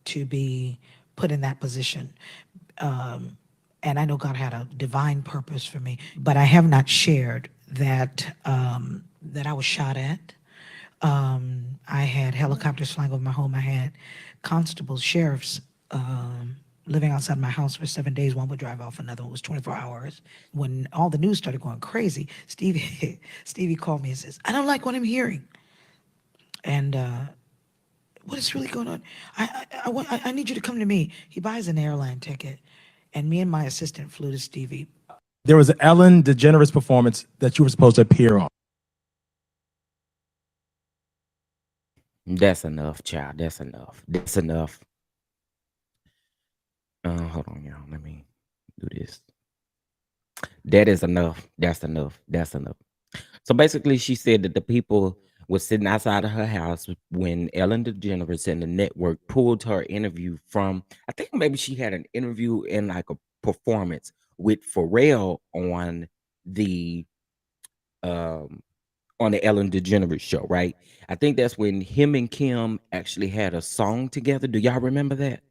to be put in that position. And I know God had a divine purpose for me, but I have not shared that that I was shot at. I had helicopters flying over my home. I had constables, sheriffs living outside my house for 7 days. One would drive off, another one was 24 hours. When all the news started going crazy, Stevie called me and says, "I don't like what I'm hearing." And what is really going on? I need you to come to me. He buys an airline ticket, and me and my assistant flew to Stevie. There was an Ellen DeGeneres performance that you were supposed to appear on. That's enough, child. That's enough. Hold on, y'all. Let me do this. That is enough. That's enough. So basically, she said that the people were sitting outside of her house when Ellen DeGeneres and the network pulled her interview from. I think maybe she had an interview in like a performance with Pharrell the um on the Ellen DeGeneres show, right? I think that's when him and Kim actually had a song together. Do y'all remember that?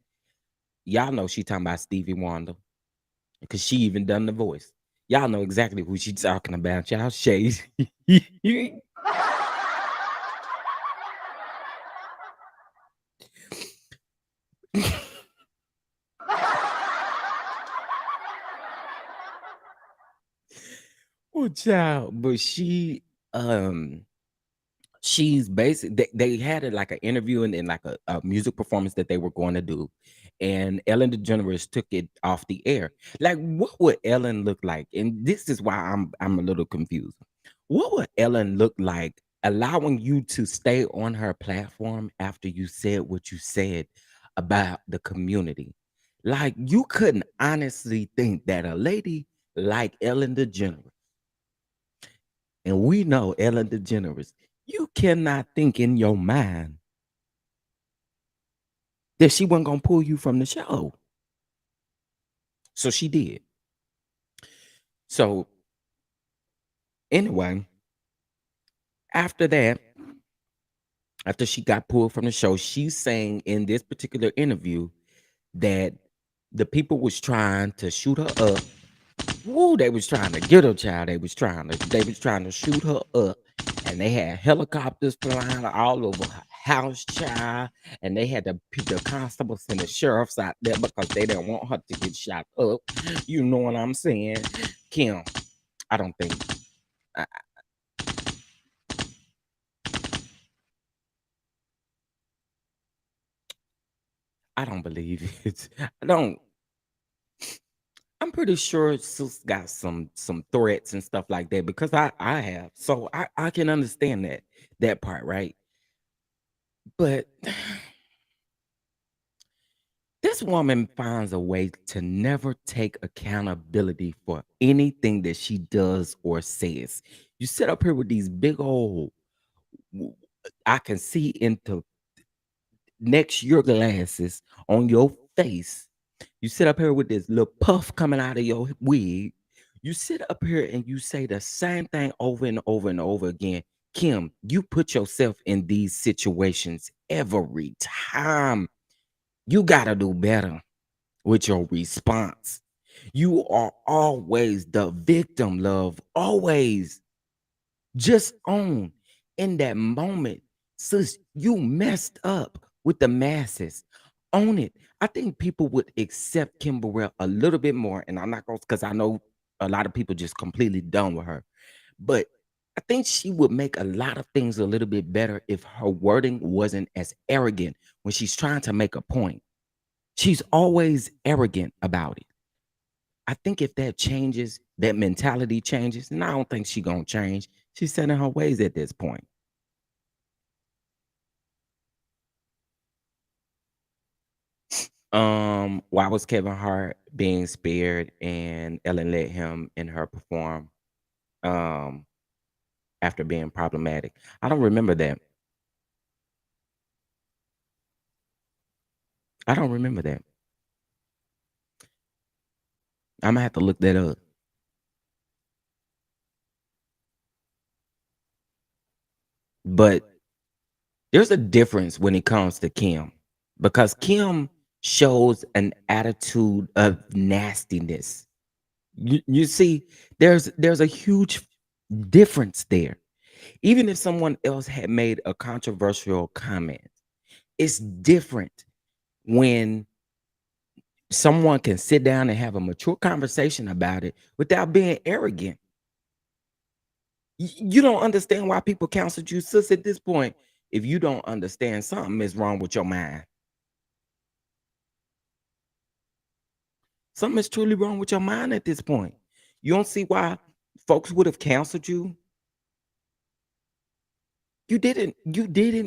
Y'all know she talking about Stevie Wonder because she even done the voice. Y'all know exactly who she's talking about. Y'all shades. child. But um she's basic they had it like an interview and then like a music performance that they were going to do, and Ellen DeGeneres took it off the air. Like, what would Ellen look like? And this is why I'm a little confused. What would Ellen look like allowing you to stay on her platform after you said what you said about the community? Like, you couldn't honestly think that a lady like Ellen DeGeneres, and we know Ellen DeGeneres, you cannot think in your mind that she wasn't gonna pull you from the show. So she did. So anyway, after that, after she got pulled from the show, she's saying in this particular interview that the people was trying to shoot her up. Woo, they was trying to get her, child. They was trying to shoot her up. And they had helicopters flying all over her house, child. And they had the constables and the sheriffs out there because they didn't want her to get shot up. You know what I'm saying? Kim, I don't think I, I don't believe it. I don't. I'm pretty sure Sis got some threats and stuff like that because I have. So I can understand that part, right? But this woman finds a way to never take accountability for anything that she does or says. You sit up here with these big old, I can see into next your glasses on your face. You sit up here with this little puff coming out of your wig. You sit up here and you say the same thing over and over and over again. Kim, you put yourself in these situations every time. You got to do better with your response. You are always the victim, love. Always. Just own in that moment, sis, you messed up with the masses. Own it. I think people would accept Kim Burrell a little bit more, and I'm not going because I know a lot of people just completely done with her. But I think she would make a lot of things a little bit better if her wording wasn't as arrogant when she's trying to make a point. She's always arrogant about it. I think if that changes, that mentality changes, and I don't think she gonna change. She's set in her ways at this point. Why was Kevin Hart being spared and Ellen let him and her perform um after being problematic? I don't remember that. I don't remember that. I'm gonna have to look that up. But there's a difference when it comes to Kim because Kim shows an attitude of nastiness. You see, there's a huge difference there. Even if someone else had made a controversial comment, it's different when someone can sit down and have a mature conversation about it without being arrogant. You don't understand why people counseled you, sis, at this point. If you don't understand, something is wrong with your mind. Something is truly wrong with your mind at this point. You don't see why folks would have counseled you. You didn't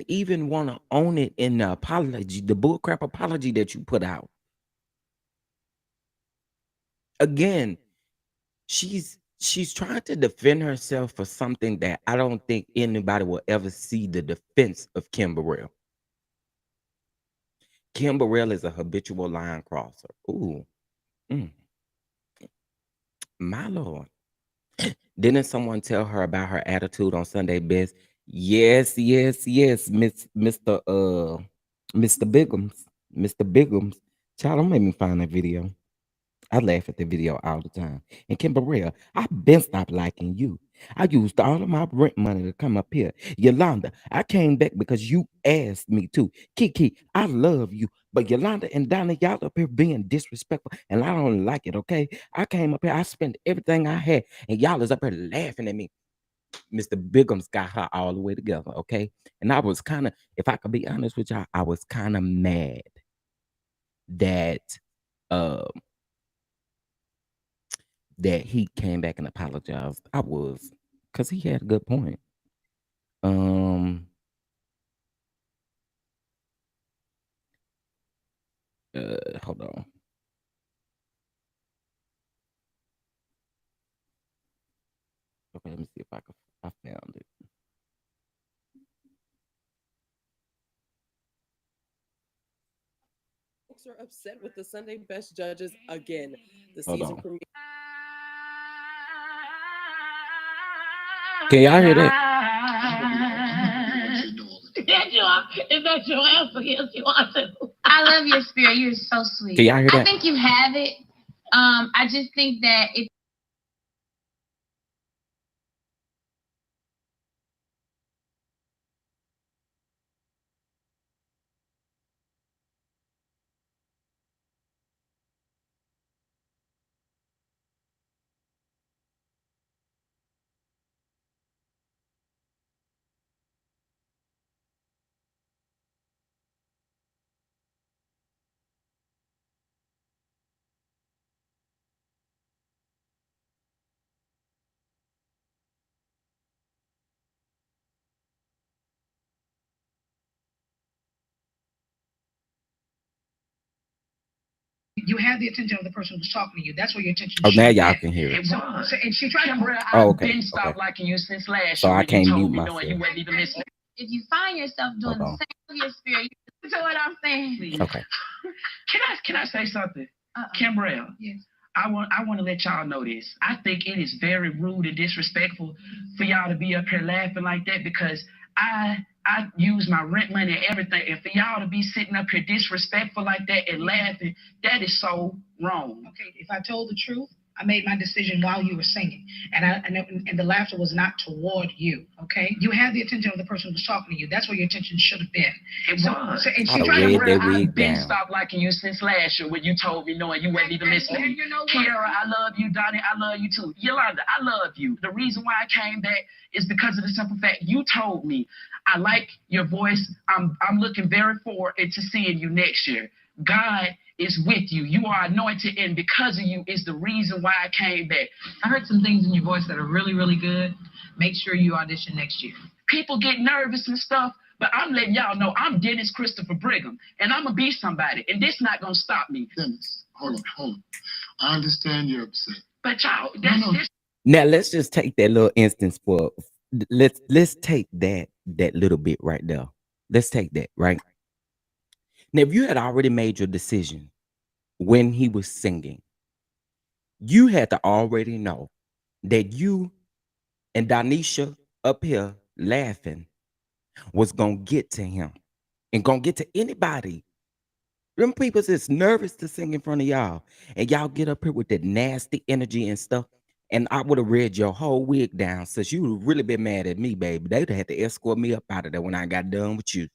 even want to own it in the apology, the bullcrap apology that you put out. Again, she's trying to defend herself for something that I don't think anybody will ever see the defense of Kim Burrell. Kim Burrell is a habitual line crosser. Ooh, mm, my lord. Didn't someone tell her about her attitude on Sunday Best? Yes, yes, yes, Mr. Biggums. Mr. Biggums. Child, don't make me find that video. I laugh at the video all the time. And Kim Burrell, I've been stopped liking you. I used all of my rent money to come up here. Yolanda, I came back because you asked me to. Kiki, I love you. But Yolanda and Donna, y'all up here being disrespectful, and I don't like it, okay? I came up here, I spent everything I had, and y'all is up here laughing at me. Mr. Bigum's got her all the way together, okay? And I was kind of, if I could be honest with y'all, I was kind of mad that uh that he came back and apologized. I was, because he had a good point. Um Hold on. Okay, let me see if I found it. Folks are upset with the Sunday Best Judges again. The Hold season on. premiere. Can y'all hear that? Is that your answer? Yes, you want to. I love your spirit. You're so sweet. Can y'all hear that? I think you have it. I just think that it. You have the attention of the person who's talking to you. That's where your attention Oh, should now be. y'all can hear it. And she tried to. Oh, I've okay. been stopped Okay. liking you since last So year I when you can't told mute me knowing you myself. wasn't even listening. If you find yourself doing Hold the on. same with your spirit, you listen to what I'm saying. Okay. Can I say something? Kim Burrell, Yes. I want to let y'all know this. I think it is very rude and disrespectful for y'all to be up here laughing like that because I use my rent money and everything, and for y'all to be sitting up here disrespectful like that and laughing, that is so wrong. Okay, if I told the truth, I made my decision while you were singing, and the laughter was not toward you. Okay, you had the attention of the person who's talking to you. That's where your attention should have been. It was. And I she done tried read to. that I've wig been down. stopped liking you since last year when you told me knowing you wasn't even listening. And you know what? Kiara, I love you. Donnie, I love you too. Yolanda, I love you. The reason why I came back is because of the simple fact you told me I like your voice. I'm looking very forward to seeing you next year. God is with you. You are anointed, and because of you is the reason why I came back. I heard some things in your voice that are really, really good. Make sure you audition next year. People get nervous and stuff, but I'm letting y'all know I'm Dennis Christopher Brigham, and I'm gonna be somebody, and this not gonna stop me. Dennis, hold on. I understand you're upset. But y'all, this Now let's just take that little instance for let's take that little bit right there. Let's take that, right? Now, if you had already made your decision when he was singing, you had to already know that you and Donisha up here laughing was gonna get to him and gonna get to anybody. Them people is nervous to sing in front of y'all, and y'all get up here with that nasty energy and stuff. And I would have read your whole wig down since you would really been mad at me, baby. They'd have had to escort me up out of there when I got done with you.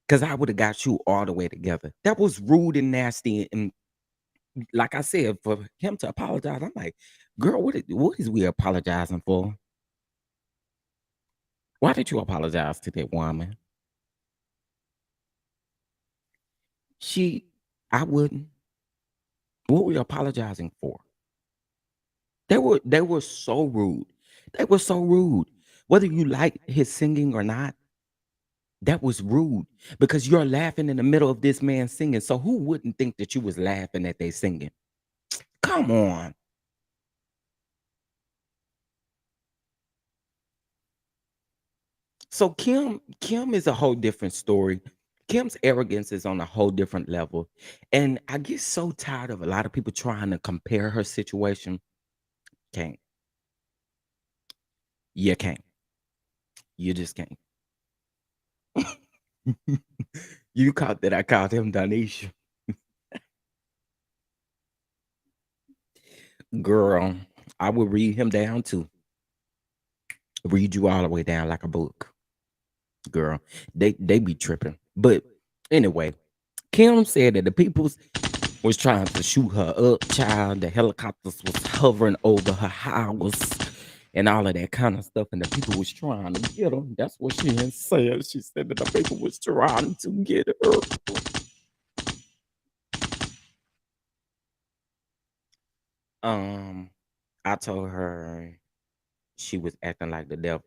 Cause I would have got you all the way together. That was rude and nasty. And like I said, for him to apologize, I'm like, girl, what is we apologizing for? Why did you apologize to that woman? I wouldn't. What were you apologizing for? They were so rude. They were so rude. Whether you like his singing or not, that was rude because you're laughing in the middle of this man singing. So who wouldn't think that you was laughing at they singing? Come on. So Kim is a whole different story. Kim's arrogance is on a whole different level. And I get so tired of a lot of people trying to compare her situation. Can't. You can't. You just can't. You caught that I called him Donisha. Girl, I would read him down too. Read you all the way down like a book. Girl, they be tripping. But anyway, Kim said that the peoples was trying to shoot her up, child. The helicopters was hovering over her house and all of that kind of stuff. And the people was trying to get her. That's what she had said. She said that the people was trying to get her. Um, I told her she was acting like the devil.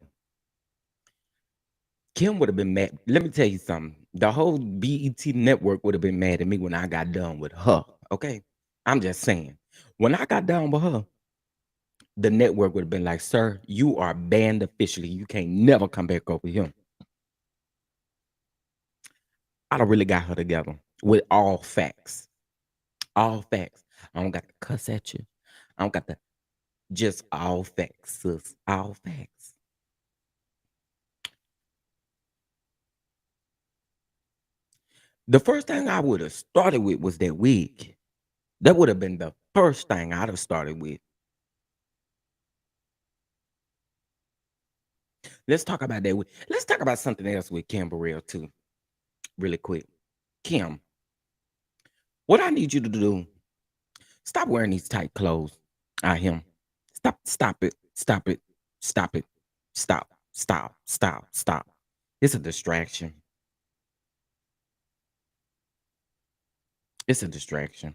Kim would have been mad. Let me tell you something. The whole BET network would have been mad at me when I got done with her. Okay. I'm just saying. When I got done with her, the network would have been like, sir, you are banned officially. You can't never come back over here. I done really got her together with all facts. All facts. I don't got to cuss at you. I don't got to just all facts, sis. All facts. The first thing I would have started with was that wig. That would have been the first thing I'd have started with. Let's talk about that. Let's talk about something else with Kim Burrell too, really quick. Kim, what I need you to do, stop wearing these tight clothes. Him. Stop it. Stop it. Stop it. Stop. It's a distraction. It's a distraction.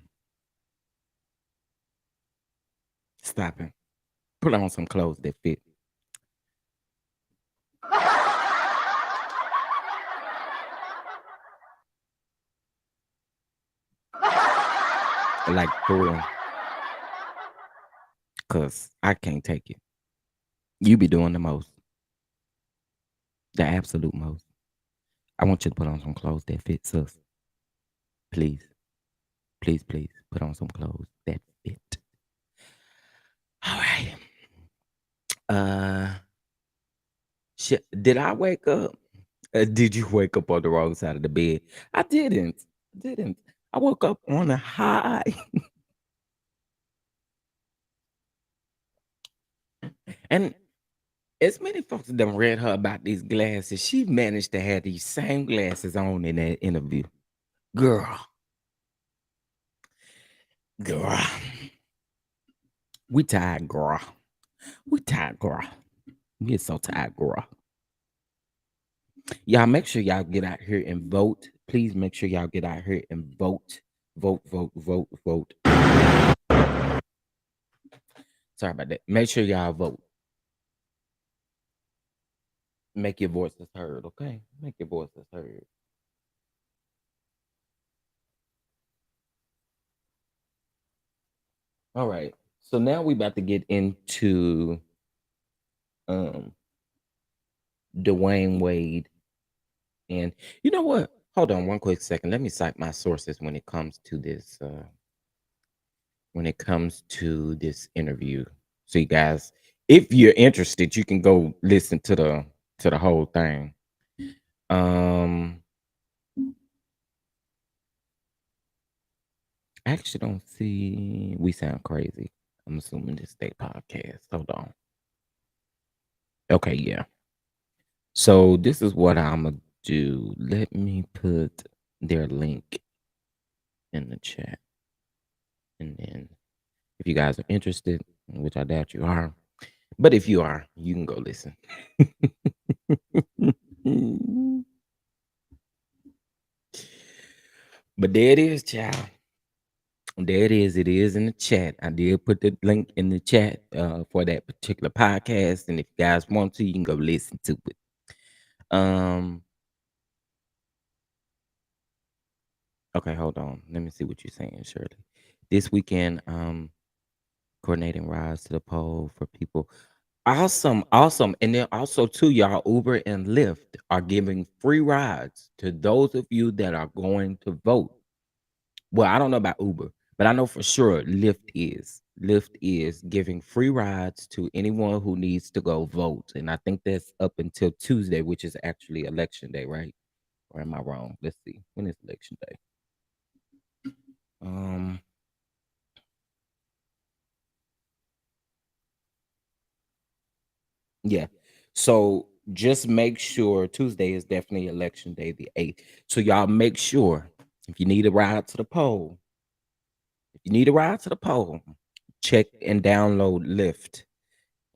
Stop it. Put on some clothes that fit. Like for real. Cause I can't take it. You be doing the most. The absolute most. I want you to put on some clothes that fit, sis. Please. Please put on some clothes that fit. All right. Uh did I wake up? Did you wake up on the wrong side of the bed? I didn't. Didn't. I woke up on a high. And as many folks that done read her about these glasses, she managed to have these same glasses on in that interview. Girl. Girl. We tired, girl. We tired, girl. We so tired, girl. Y'all make sure y'all get out here and vote. Please make sure y'all get out here and vote. Vote. Sorry about that. Make sure y'all vote. Make your voices heard, okay? Make your voices heard. All right. So now we about to get into um Dwayne Wade. And you know what? Hold on one quick second. Let me cite my sources when it comes to this interview. So you guys, if you're interested, you can go listen to the whole thing. Um I actually don't see we sound crazy. I'm assuming this state podcast. Hold on. Okay, yeah. So this is what I'm gonna do. Let me put their link in the chat. And then if you guys are interested, which I doubt you are, but if you are, you can go listen. But there it is, child. There it is. It is in the chat. I did put the link in the chat for that particular podcast. And if you guys want to, you can go listen to it. Okay, hold on. Let me see what you're saying, Shirley. This weekend, coordinating rides to the poll for people. Awesome. And then also too, y'all, Uber and Lyft are giving free rides to those of you that are going to vote. Well, I don't know about Uber, but I know for sure Lyft is. Lyft is giving free rides to anyone who needs to go vote. And I think that's up until Tuesday, which is actually election day, right? Or am I wrong? Let's see. When is election day? Yeah. So just make sure Tuesday is definitely election day, the 8th. So y'all make sure if you need a ride to the poll, if you need a ride to the poll, check and download Lyft.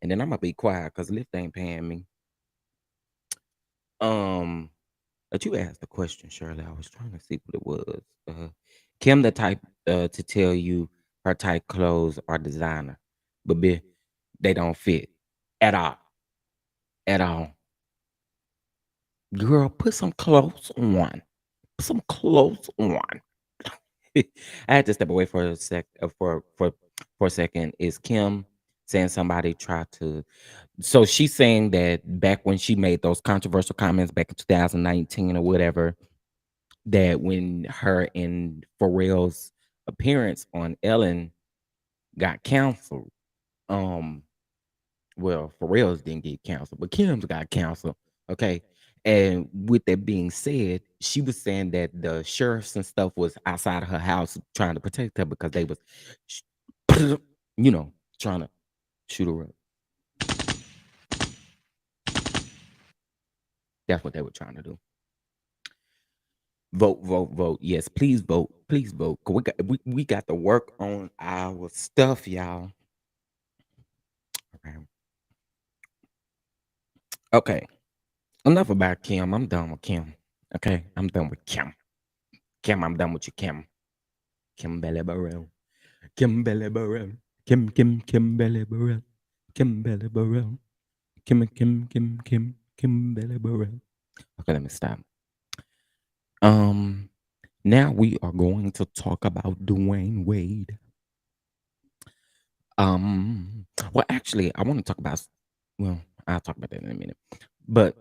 And then I'm gonna be quiet because Lyft ain't paying me. Um, but you asked the question, Shirley. I was trying to see what it was. Kim the type to tell you her tight clothes are designer, but they don't fit at all. At all. Girl, put some clothes on. Put some clothes on. I had to step away for a sec for a second. Is Kim saying somebody tried to so she's saying that back when she made those controversial comments back in 2019 or whatever, that when her and Pharrell's appearance on Ellen got canceled, um, well, Pharrell's didn't get canceled, but Kim's got canceled. Okay. And with that being said, she was saying that the sheriffs and stuff was outside of her house trying to protect her because they was, sh- you know, trying to shoot her up. That's what they were trying to do. Vote, vote, vote. Yes, please vote. Please vote. 'Cause we got to work on our stuff, y'all. Okay. Okay. Enough about Kim. I'm done with Kim. Okay. I'm done with Kim. Kim, I'm done with you, Kim. Kimberly Burrell. Kimberly Burrell. Kimberly Burrell. Kimberly Burrell. Kimberly Burrell. Okay, let me stop. Um, Now we are going to talk about Dwayne Wade. Well, actually, I want to talk about. Well, I'll talk about that in a minute. But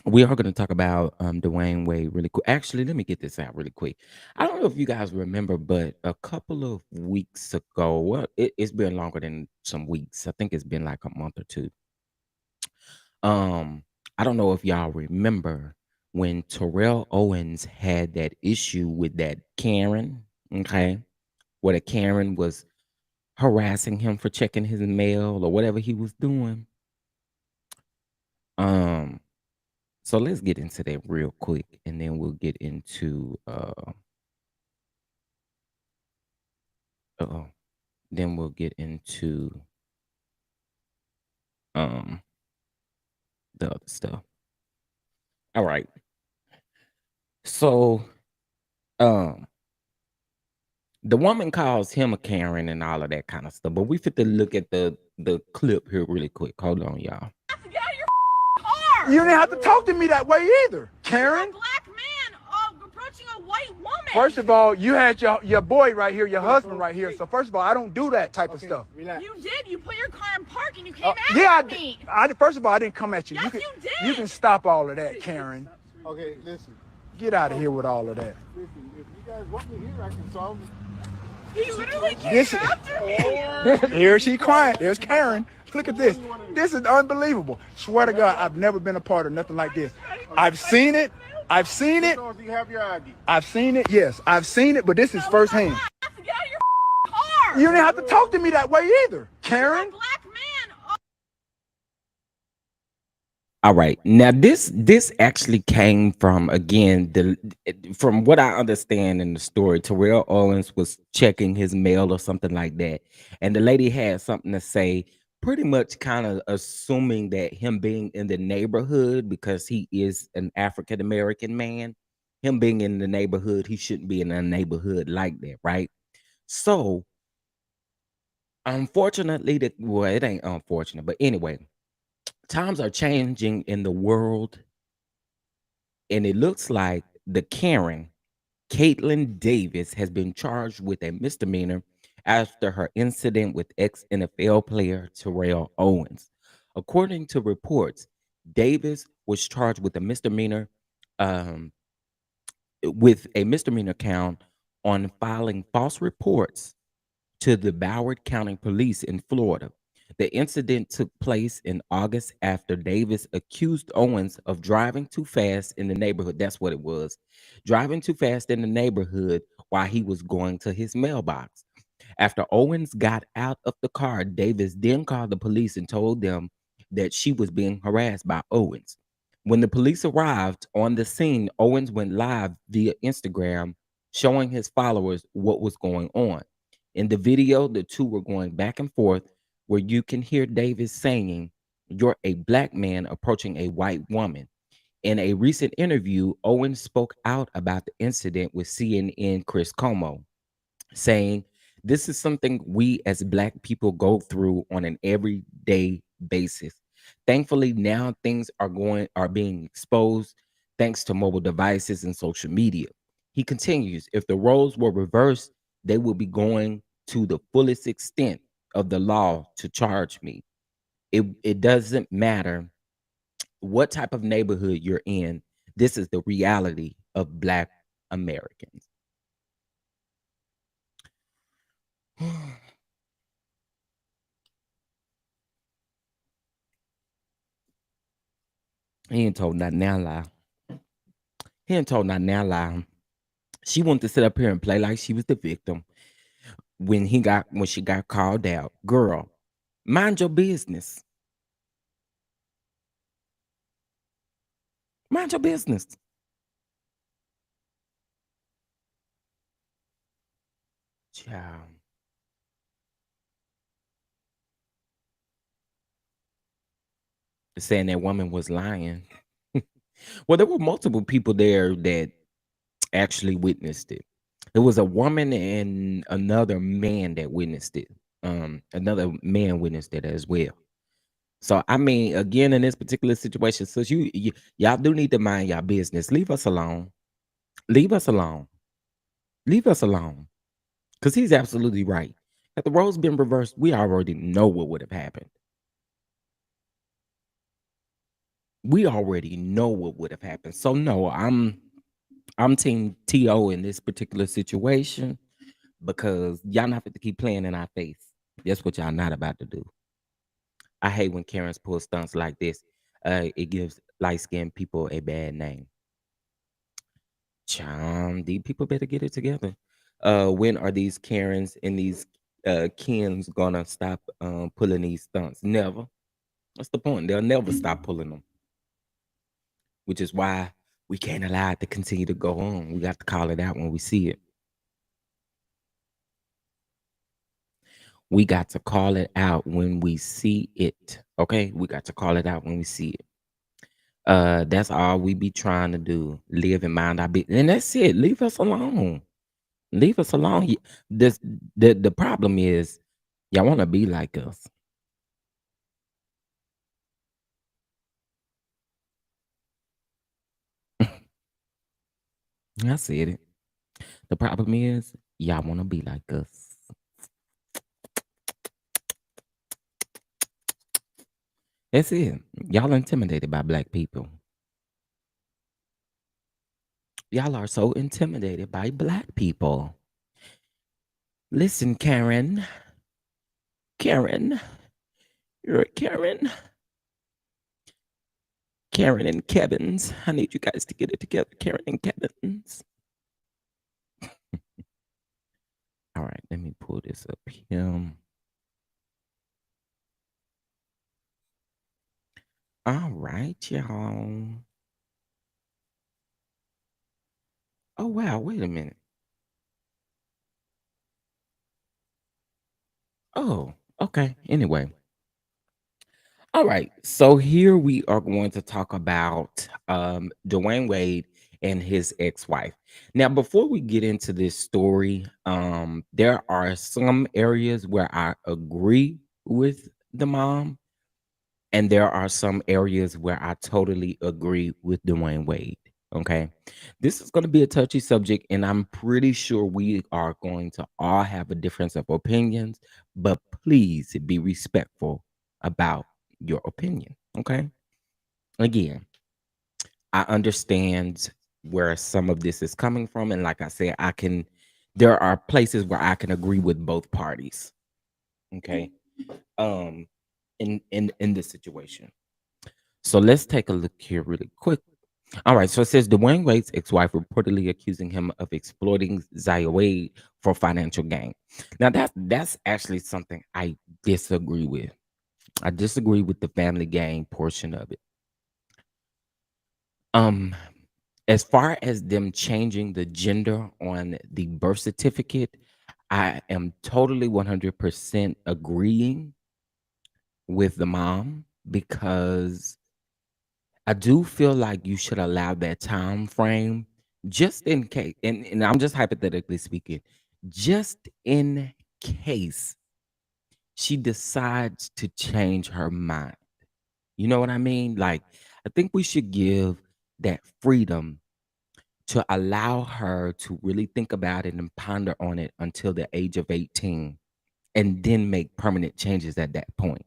we are going to talk about Dwayne Wade really quick. Actually, let me get this out really quick. I don't know if you guys remember, but a couple of weeks ago, well, it's been longer than some weeks. I think it's been like a month or two. Um, I don't know if y'all remember when Terrell Owens had that issue with that Karen. Okay, where the Karen was harassing him for checking his mail or whatever he was doing. Um, so let's get into that real quick, and then we'll get into uh then we'll get into um the other stuff. All right. So um the woman calls him a Karen and all of that kind of stuff. But we fit to look at the clip here really quick. Hold on, y'all. Get out of your car! You didn't have to talk to me that way either, Karen. You're a black man approaching a white woman. First of all, you had your boy right here, your husband right here. So first of all, I don't do that type of stuff. Relax. You did. You put your car in park and you came at me. First of all, I didn't come at you. Yes, you did. You can stop all of that, Karen. Okay, listen. Get out of here with all of that. Listen, if you guys want me here, I can solve it. He literally came after me. Here she crying. There's Karen. Look at this. This is unbelievable. Swear to God, I've never been a part of nothing like this. I've seen it. I've seen it. So if you have your ID. I've seen it. Yes, I've seen it, but this is firsthand. Get out of your car. You didn't have to talk to me that way either, Karen. Black man. All right. Now this actually came from again from what I understand in the story, Terrell Owens was checking his mail or something like that. And the lady had something to say, pretty much kind of assuming that him being in the neighborhood because he is an African American man, him being in the neighborhood, he shouldn't be in a neighborhood like that, right? So unfortunately, well, it ain't unfortunate, but anyway, times are changing in the world, and it looks like the Karen, Caitlin Davis, has been charged with a misdemeanor after her incident with ex-NFL player Terrell Owens. According to reports, Davis was charged um, with a misdemeanor count on filing false reports to the Broward County Police in Florida. The incident took place in August after Davis accused Owens of driving too fast in the neighborhood. That's what it was. Driving too fast in the neighborhood while he was going to his mailbox. After Owens got out of the car, Davis then called the police and told them that she was being harassed by Owens. When the police arrived on the scene, Owens went live via Instagram, showing his followers what was going on. In the video, the two were going back and forth, where you can hear Davis saying, "You're a black man approaching a white woman." In a recent interview, Owens spoke out about the incident with CNN Chris Como, saying, "This is something we as black people go through on an everyday basis. Thankfully, now things are being exposed thanks to mobile devices and social media." He continues, "If the roles were reversed, they will be going to the fullest extent of the law to charge me. It doesn't matter what type of neighborhood you're in. This is the reality of black Americans." He ain't told nothing now lie. He ain't told nothing now lie. She wanted to sit up here and play like she was the victim when she got called out. Girl, mind your business. Mind your business. Child. Saying that woman was lying. Well, there were multiple people there that actually witnessed it. It was a woman and another man that witnessed it. Another man witnessed it as well. So I mean, again, in this particular situation, so y'all do need to mind your business. Leave us alone. Leave us alone. Leave us alone. Because he's absolutely right. Had the roles been reversed, we already know what would have happened. We already know what would have happened. So no, I'm team TO in this particular situation because y'all not have to keep playing in our face. That's what y'all not about to do. I hate when Karens pull stunts like this. It gives light skinned people a bad name. These people better get it together. When are these Karens and these Kens gonna stop pulling these stunts? Never. That's the point. They'll never stop pulling them, which is why we can't allow it to continue to go on. We got to call it out when we see it. We got to call it out when we see it. Okay? We got to call it out when we see it. That's all we be trying to do. Live and mind our business. And that's it. Leave us alone. Leave us alone. The problem is y'all want to be like us. I said it. The problem is y'all want to be like us. That's it. Y'all intimidated by black people. Y'all are so intimidated by black people. Listen, Karen. Karen. You're a Karen. Karen and Kevin's. I need you guys to get it together. Karen and Kevin's. All right, let me pull this up here. All right, y'all. Oh, wow. Wait a minute. Oh, okay. Anyway. All right. So here we are going to talk about Dwayne Wade and his ex-wife. Now, before we get into this story, there are some areas where I agree with the mom, and there are some areas where I totally agree with Dwayne Wade. Okay. This is going to be a touchy subject, and I'm pretty sure we are going to all have a difference of opinions, but please be respectful about your opinion. Okay. Again, I understand where some of this is coming from. And like I said, there are places where I can agree with both parties. Okay. In this situation. So let's take a look here really quick. All right, so it says Dwayne Wade's ex-wife reportedly accusing him of exploiting Zaya Wade for financial gain. Now that's actually something I disagree with. I disagree with the family gang portion of it. Um, as far as them changing the gender on the birth certificate, I am totally 100% agreeing with the mom because I do feel like you should allow that time frame just in case, and I'm just hypothetically speaking, just in case she decides to change her mind. You know what I mean? Like, I think we should give that freedom to allow her to really think about it and ponder on it until the age of 18 and then make permanent changes at that point.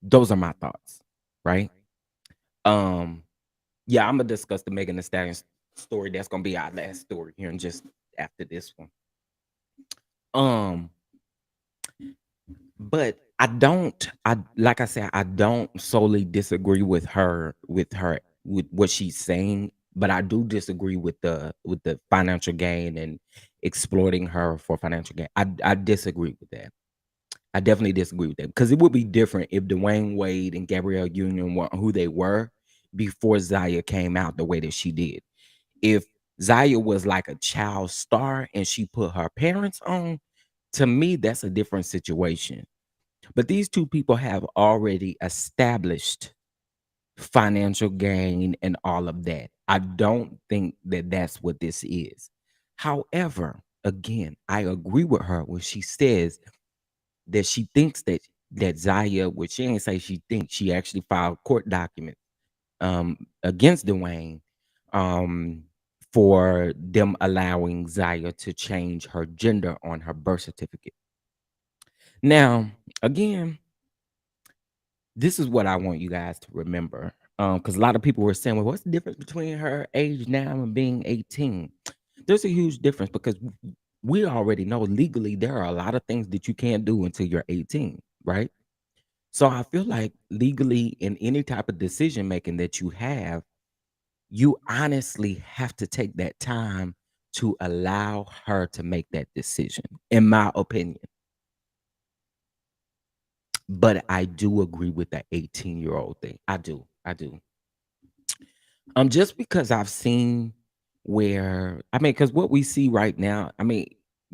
Those are my thoughts, right? Um, yeah, I'm gonna discuss the Megan Thee Stallion story. That's gonna be our last story here and just after this one. Um, but I like I said, I don't solely disagree with what she's saying, but I do disagree with the financial gain and exploiting her for financial gain. I disagree with that. I definitely disagree with that because it would be different if Dwayne Wade and Gabrielle Union were who they were before Zaya came out the way that she did. If Zaya was like a child star and she put her parents on, to me, that's a different situation. But these two people have already established financial gain and all of that. I don't think that that's what this is. However, again, I agree with her when she says that she thinks that Zaya, which she ain't say she thinks, she actually filed court documents against Dwayne um for them allowing Zaya to change her gender on her birth certificate. Now, again, this is what I want you guys to remember. Because a lot of people were saying, well, what's the difference between her age now and being 18? There's a huge difference because we already know legally there are a lot of things that you can't do until you're 18, right? So I feel like legally in any type of decision making that you honestly have to take that time to allow her to make that decision, in my opinion. But I do agree with the 18-year-old thing. I do. I do. Just because I've seen where I mean, because what we see right now, I mean,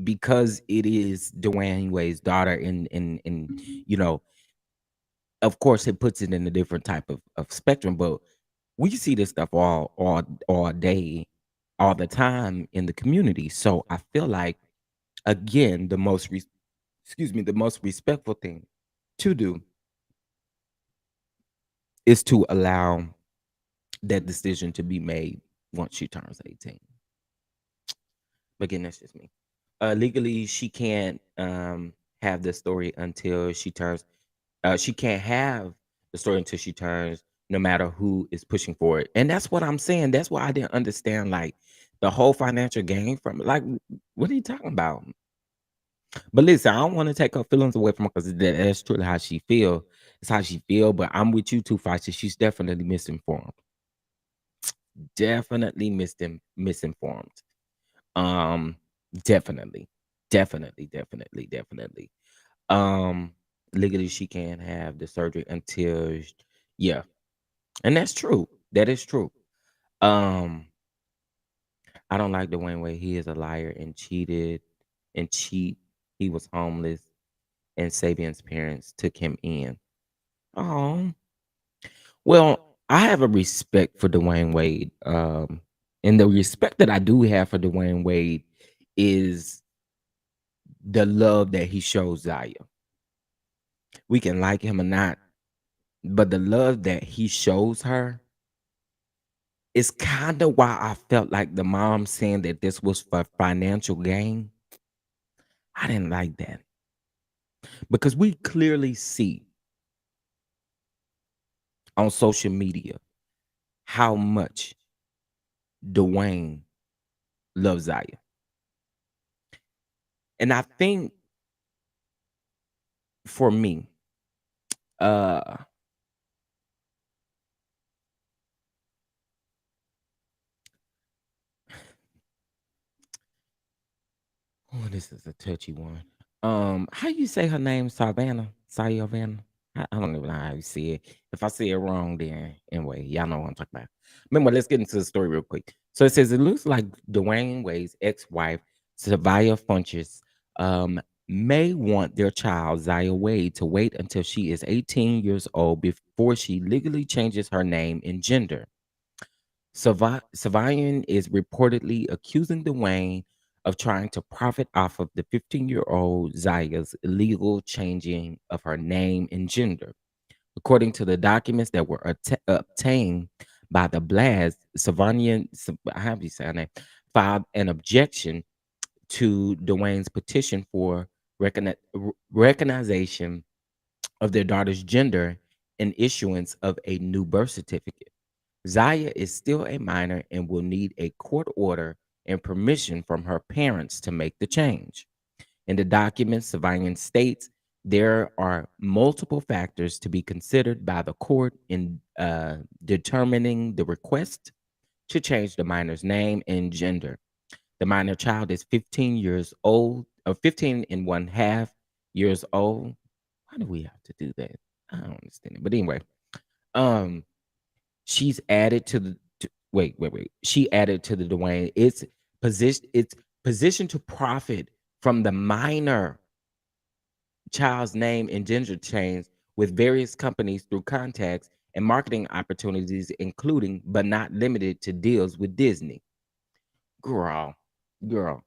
because it is Dwayne Wade's daughter, and you know, of course, it puts it in a different type of spectrum. But we see this stuff all day, all the time in the community. So I feel like again, excuse me, the most respectful thing to do is to allow that decision to be made once she turns 18. But again, that's just me. Legally, she can't have the story until she turns. She can't have the story until she turns, no matter who is pushing for it. And that's what I'm saying. That's why I didn't understand like the whole financial gain from it. Like, what are you talking about? But listen, I don't want to take her feelings away from her because that's truly how she feel. It's how she feel. But I'm with you too, Foxy. She's definitely misinformed. Definitely misinformed. Um, definitely, definitely. Um, legally, she can't have the surgery until, yeah, and that's true. That is true. Um, I don't like Dwayne Wade. He is a liar and cheated and cheat. He was homeless, and Sabian's parents took him in. Oh, well, I have a respect for Dwayne Wade. And the respect that I do have for Dwayne Wade is the love that he shows Zaya. We can like him or not, but the love that he shows her is kind of why I felt like the mom saying that this was for financial gain. I didn't like that because we clearly see on social media how much Dwayne loves Zaya. And I think for me, uh, oh, this is a touchy one. How you say her name? Savannah? Sayavannah? I don't even know how you see it. If I see it wrong, then anyway, y'all know what I'm talking about. Remember, let's get into the story real quick. So it says it looks like Dwayne Wade's ex-wife, Zaya Funches, may want their child, Zaya Wade, to wait until she is 18 years old before she legally changes her name and gender. Stallion is reportedly accusing Dwayne of trying to profit off of the 15-year-old Zaya's illegal changing of her name and gender. According to the documents that were obtained by the Blast, Stallion, how do you say her name, filed an objection to Dwayne's petition for recognition of their daughter's gender and issuance of a new birth certificate. Zaya is still a minor and will need a court order and permission from her parents to make the change. In the document, Stallion states there are multiple factors to be considered by the court in determining the request to change the minor's name and gender. The minor child is 15 years old, or 15 and one half years old. Why do we have to do that? I don't understand it. But anyway, um, she's added to the wait. She added to the Dwayne. It's positioned to profit from the minor child's name and gender change with various companies through contacts and marketing opportunities, including but not limited to deals with Disney. Girl, girl.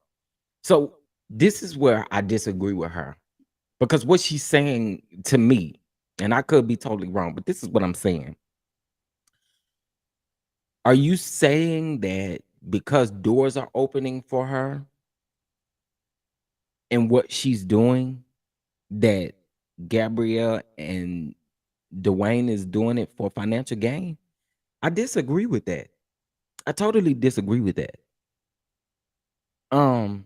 So this is where I disagree with her because what she's saying to me, and I could be totally wrong, but this is what I'm saying. Are you saying that because doors are opening for her and what she's doing, that Gabrielle and Dwayne is doing it for financial gain? I disagree with that. I totally disagree with that. Um,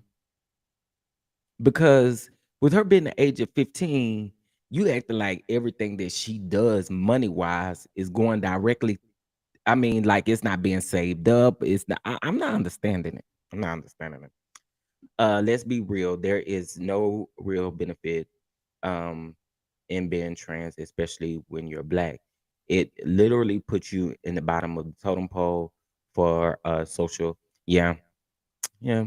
because with her being the age of 15, you acting like everything that she does money wise is going directly. I mean, like it's not being saved up. It's not. I'm not understanding it. I'm not understanding it. Let's be real. There is no real benefit um in being trans, especially when you're black. It literally puts you in the bottom of the totem pole for social. Yeah, yeah,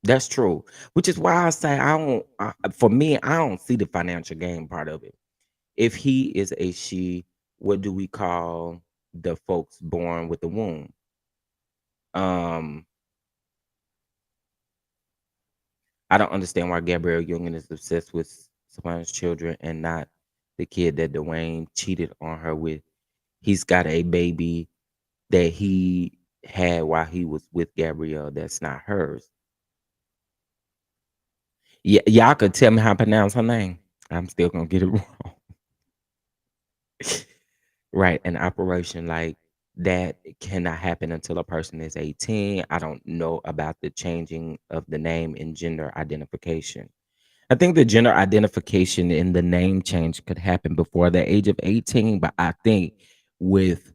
that's true. Which is why I say I don't. For me, I don't see the financial gain part of it. If he is a she, what do we call the folks born with the womb? Um, I don't understand why Gabrielle Union is obsessed with someone's children and not the kid that Dwayne cheated on her with. He's got a baby that he had while he was with Gabrielle that's not hers. Yeah, y'all could tell me how to pronounce her name. I'm still gonna get it wrong. Right, an operation like that cannot happen until a person is 18. I don't know about the changing of the name and gender identification. I think the gender identification and the name change could happen before the age of 18, but I think with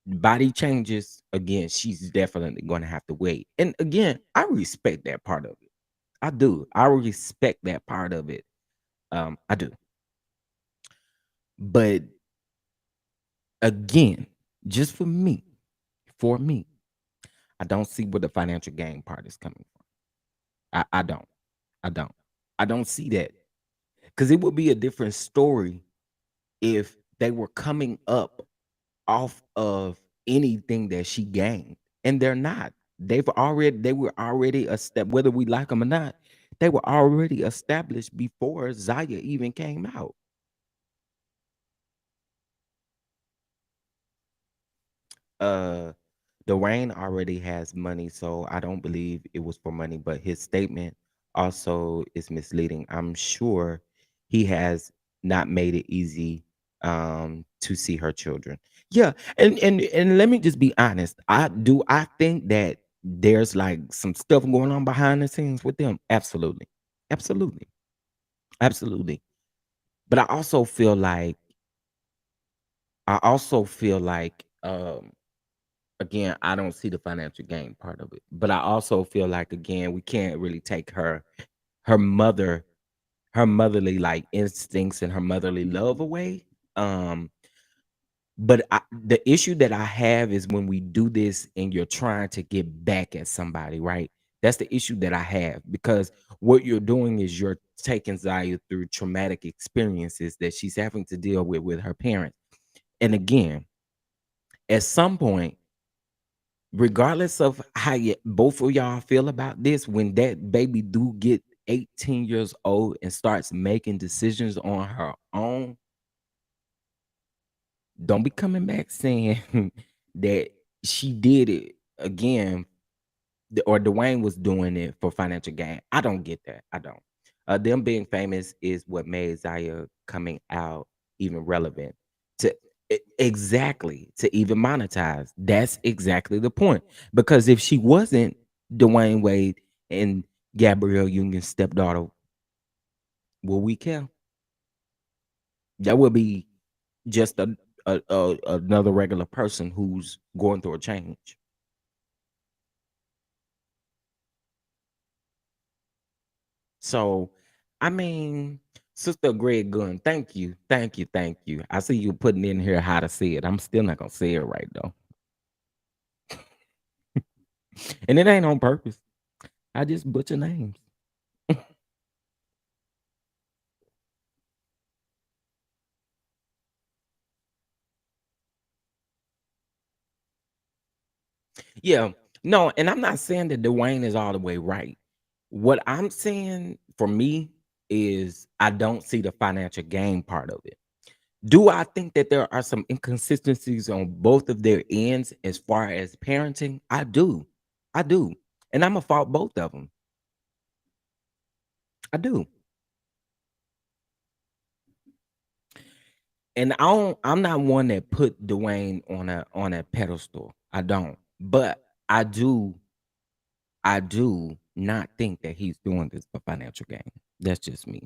body changes, again, she's definitely going to have to wait. And again, I respect that part of it. I do. I respect that part of it. I do. But again, just for me, I don't see where the financial gain part is coming from. I don't. I don't. I don't see that. Because it would be a different story if they were coming up off of anything that she gained, and they're not. They were already a step, whether we like them or not, they were already established before Zaya even came out. Uh Dwayne already has money, so I don't believe it was for money, but his statement also is misleading. I'm sure he has not made it easy to see her children. Yeah, and let me just be honest. I think that there's like some stuff going on behind the scenes with them. Absolutely. Absolutely. Absolutely. But I also feel like again, I don't see the financial gain part of it. But I also feel like again, we can't really take her mother her motherly like instincts and her motherly love away. Um, but the issue that I have is when we do this and you're trying to get back at somebody, right? That's the issue that I have because what you're doing is you're taking Zaya through traumatic experiences that she's having to deal with her parents. And again, at some point, regardless of how both of y'all feel about this, when that baby do get 18 years old and starts making decisions on her own, don't be coming back saying that she did it again or Dwayne was doing it for financial gain. I don't get that. I don't. Them being famous is what made Zaya coming out even relevant to exactly to even monetize. That's exactly the point. Because if she wasn't Dwayne Wade and Gabrielle Union's stepdaughter, will we care? That would be just another regular person who's going through a change. So, I mean, Sister Greg Gunn, thank you, thank you, thank you. I see you putting in here how to say it. I'm still not gonna say it right though, and it ain't on purpose. I just butcher names. Yeah, no, and I'm not saying that Dwayne is all the way right. What I'm saying for me is I don't see the financial gain part of it. Do I think that there are some inconsistencies on both of their ends as far as parenting? I do. I do. And I'm gonna fault both of them. I do. And I'm not one that put Dwayne on a pedestal. I don't. But I do not think that he's doing this for financial gain. That's just me.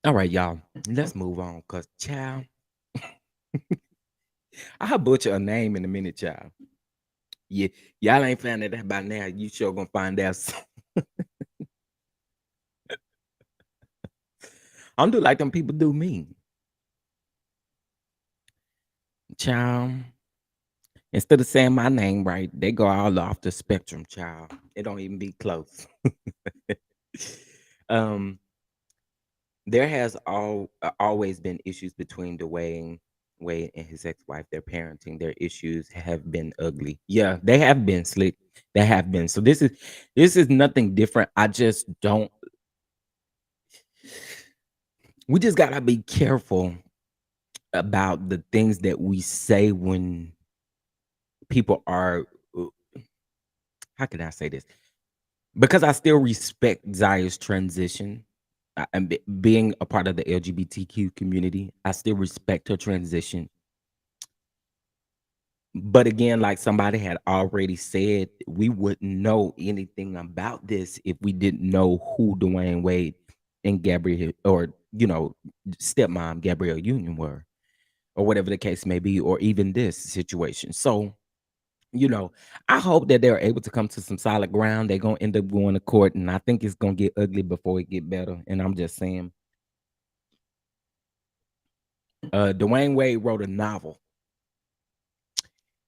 All right, y'all. Let's move on. Cause child, I'll butcher a name in a minute, child. Yeah, y'all ain't found that out by now. You sure gonna find out. I'm do like them people do me. Child. Instead of saying my name right, they go all off the spectrum, child. It don't even be close. um, there has always been issues between Dwayne Wade and his ex-wife. Their parenting, their issues have been ugly. Yeah, they have been slick. They have been. So this is nothing different. I just don't. We just gotta be careful about the things that we say when people are. How can I say this? Because I still respect Zaya's transition and being a part of the LGBTQ community, I still respect her transition. But again, like somebody had already said, we wouldn't know anything about this if we didn't know who Dwayne Wade and Gabrielle, or stepmom Gabrielle Union were, or whatever the case may be, or even this situation. So you know, I hope that they're able to come to some solid ground. They're gonna end up going to court, and I think it's gonna get ugly before it get better. And I'm just saying, Dwayne Wade wrote a novel,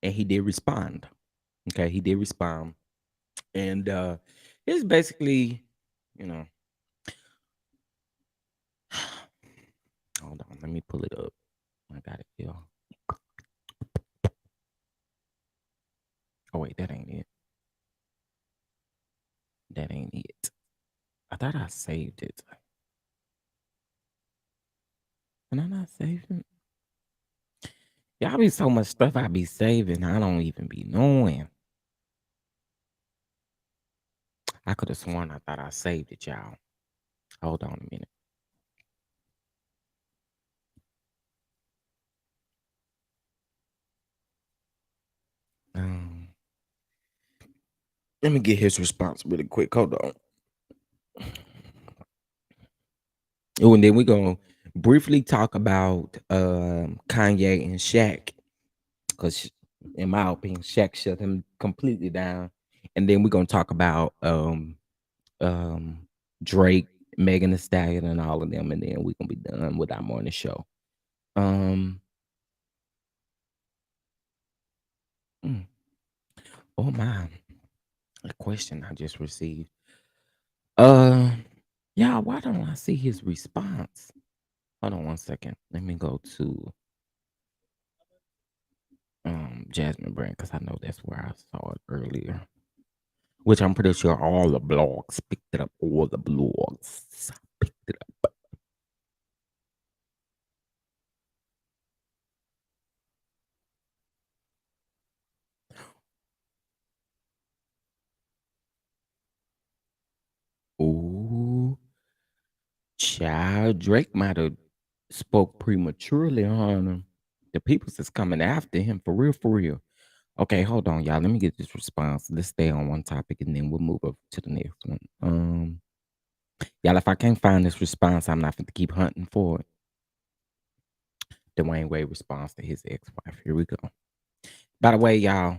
and he did respond. Okay, he did respond, and it's basically, you know, hold on, let me pull it up. I got it here. Oh wait, that ain't it. That ain't it. I thought I saved it. Can I not save it? Y'all be so much stuff I be saving, I don't even be knowing. I could have sworn I thought I saved it, y'all. Hold on a minute. Um, Let me get his response really quick. Hold on. Oh, and then we're gonna briefly talk about Kanye and Shaq, because in my opinion, Shaq shut him completely down. And then we're gonna talk about Drake, Megan Thee Stallion, and all of them, and then we're gonna be done with our morning show. Um, mm, oh my, a question I just received. Uh, yeah, why don't I see his response? Hold on one second. Let me go to Jasmine Brand because I know that's where I saw it earlier. Which I'm pretty sure all the blogs picked it up. All the blogs picked it up. Ooh, child, Drake might have spoke prematurely on him. The people's is coming after him for real, for real. Okay, hold on, y'all. Let me get this response. Let's stay on one topic and then we'll move up to the next one. Y'all, if I can't find this response, I'm not going to keep hunting for it. Dwayne Wade response to his ex-wife. Here we go. By the way, y'all,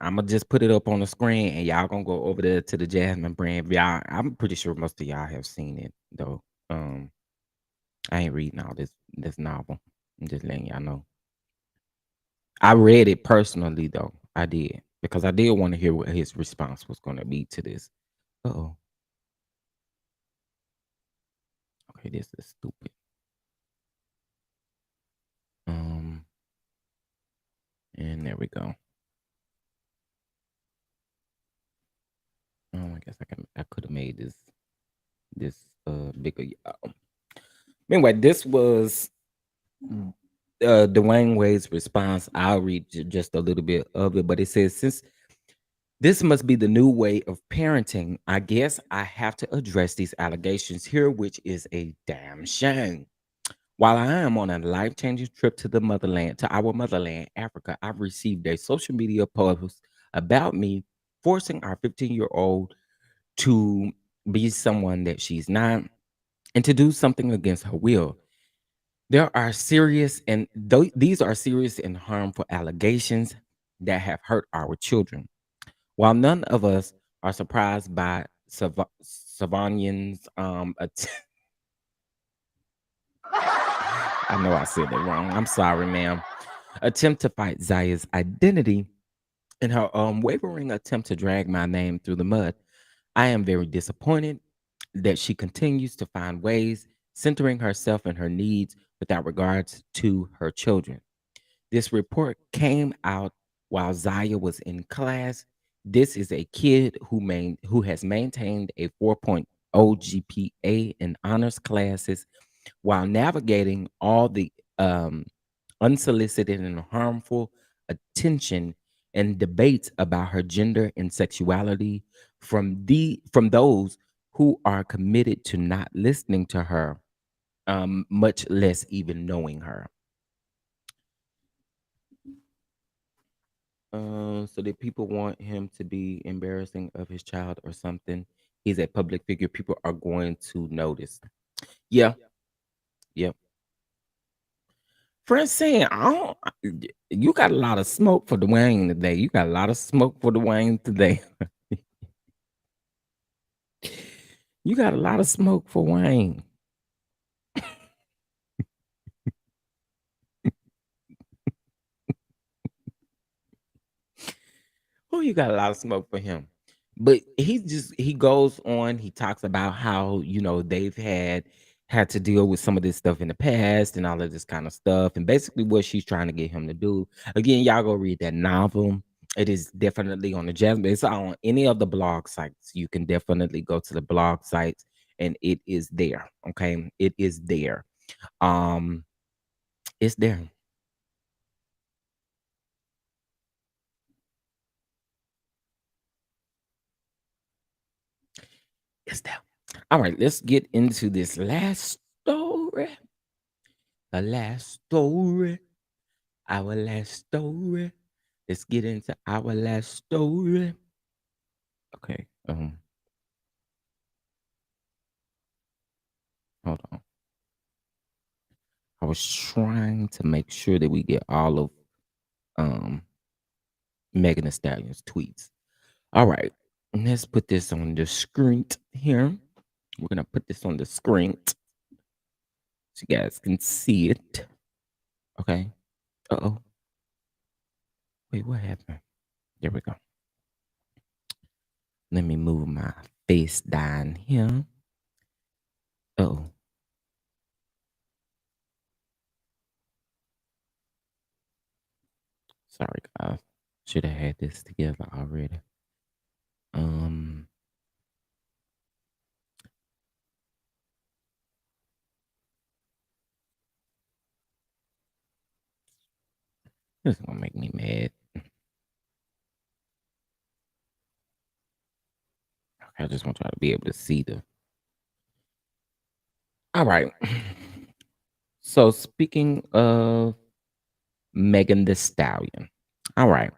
I'm gonna just put it up on the screen, and y'all gonna go over there to the Jasmine Brand. Y'all, I'm pretty sure most of y'all have seen it though. I ain't reading all this novel. I'm just letting y'all know. I read it personally though. I did because I did want to hear what his response was gonna be to this. Oh, okay, this is stupid. And there we go. I guess I could have made this bigger. Anyway, this was Dwayne Wade's response. I'll read just a little bit of it, but it says, since this must be the new way of parenting, I guess I have to address these allegations here, which is a damn shame. While I am on a life-changing trip to our motherland, Africa, I've received a social media post about me forcing our 15-year-old to be someone that she's not and to do something against her will. There are serious and these are serious and harmful allegations that have hurt our children. While none of us are surprised by Savanian's I know I said that wrong. I'm sorry, ma'am. Attempt to fight Zaya's identity in her wavering attempt to drag my name through the mud. I am very disappointed that she continues to find ways centering herself and her needs without regards to her children. This report came out while Zaya was in class. This is a kid who has maintained a 4.0 GPA in honors classes while navigating all the unsolicited and harmful attention and debates about her gender and sexuality from those who are committed to not listening to her, much less even knowing her. So that people want him to be embarrassing of his child or something. He's a public figure. People are going to notice. Yeah. Yep. Francine, you got a lot of smoke for Dwayne today. You got a lot of smoke for Dwayne today. You got a lot of smoke for Wayne. Oh, you got a lot of smoke for him. But he goes on, he talks about how, they've had to deal with some of this stuff in the past and all of this kind of stuff. And basically what she's trying to get him to do. Again, y'all go read that novel. It is definitely on the Jasmine. It's on any of the blog sites. You can definitely go to the blog sites and it is there. Okay. It is there. It's there. It's there. All right, let's get into this last story. The last story. Our last story. Let's get into our last story. Okay. Hold on. I was trying to make sure that we get all of Megan Thee Stallion's tweets. All right. Let's put this on the screen here. We're gonna put this on the screen so you guys can see it. Okay. Uh-oh. Wait, what happened? There we go. Let me move my face down here. Oh, sorry guys. Should have had this together already. Um, this is gonna make me mad. Okay, I just want y'all to be able to see the. All right. So speaking of Megan the Stallion. All right.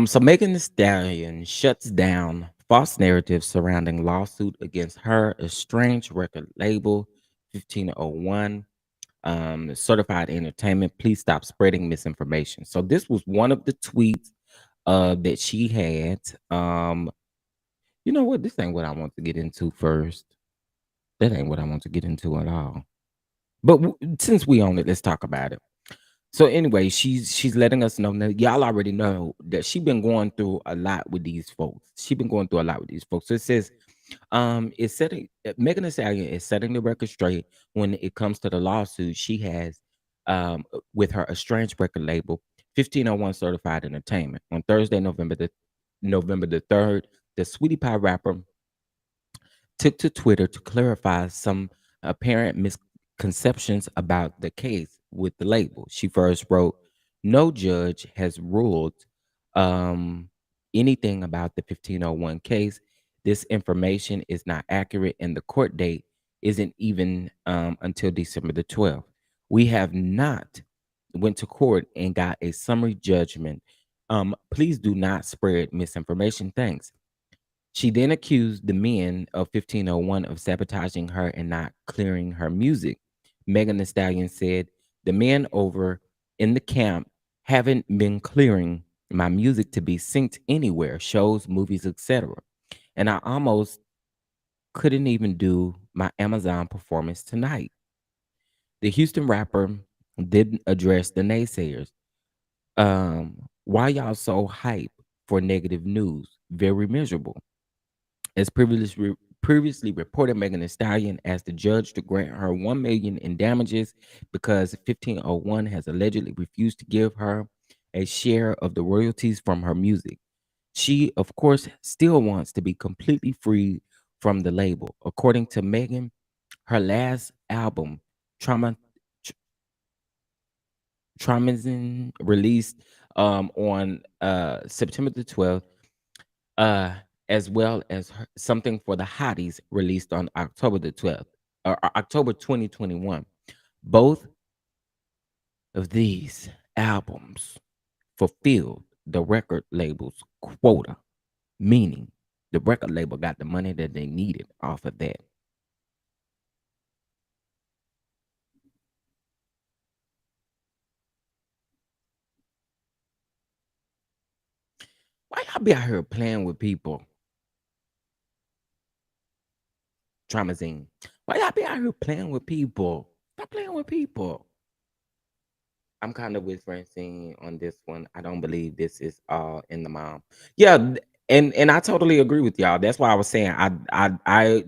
So Megan the Stallion shuts down false narratives surrounding lawsuit against her estranged record label 1501 certified entertainment. Please stop spreading misinformation. So this was one of the tweets that she had. You know what? This ain't what I want to get into first. That ain't what I want to get into at all. But since we own it, let's talk about it. So anyway, she's letting us know that y'all already know that she been going through a lot with these folks. She been going through a lot with these folks. So it says, it's setting Megan Thee Stallion is setting the record straight when it comes to the lawsuit she has with her estranged record label, 1501 Certified Entertainment. On Thursday, November the 3rd, the Sweetie Pie rapper took to Twitter to clarify some apparent misconceptions about the case with the label. She first wrote, "No judge has ruled um, anything about the 1501 case. This information is not accurate, and the court date isn't even until December the 12th. We have not went to court and got a summary judgment. Please do not spread misinformation. Thanks." She then accused the men of 1501 of sabotaging her and not clearing her music. Megan Thee Stallion said, "The men over in the camp haven't been clearing my music to be synced anywhere, shows, movies, etc. And I almost couldn't even do my Amazon performance tonight." The Houston rapper didn't address the naysayers. Why y'all so hype for negative news? Very miserable. As previously reported, Megan Thee Stallion asked the judge to grant her $1 million in damages because 1501 has allegedly refused to give her a share of the royalties from her music. She, of course, still wants to be completely free from the label. According to Megan, her last album, Trauma Traumazine, released on September the 12th, uh, as well as something for the Hotties released on October the 12th, or October 2021. Both of these albums fulfilled the record label's quota, meaning the record label got the money that they needed off of that. Why y'all be out here playing with people? Traumazine. Why y'all be out here playing with people? Stop playing with people. I'm kind of with Francine on this one. I don't believe this is all in the mom. Yeah, and I totally agree with y'all. That's why I was saying I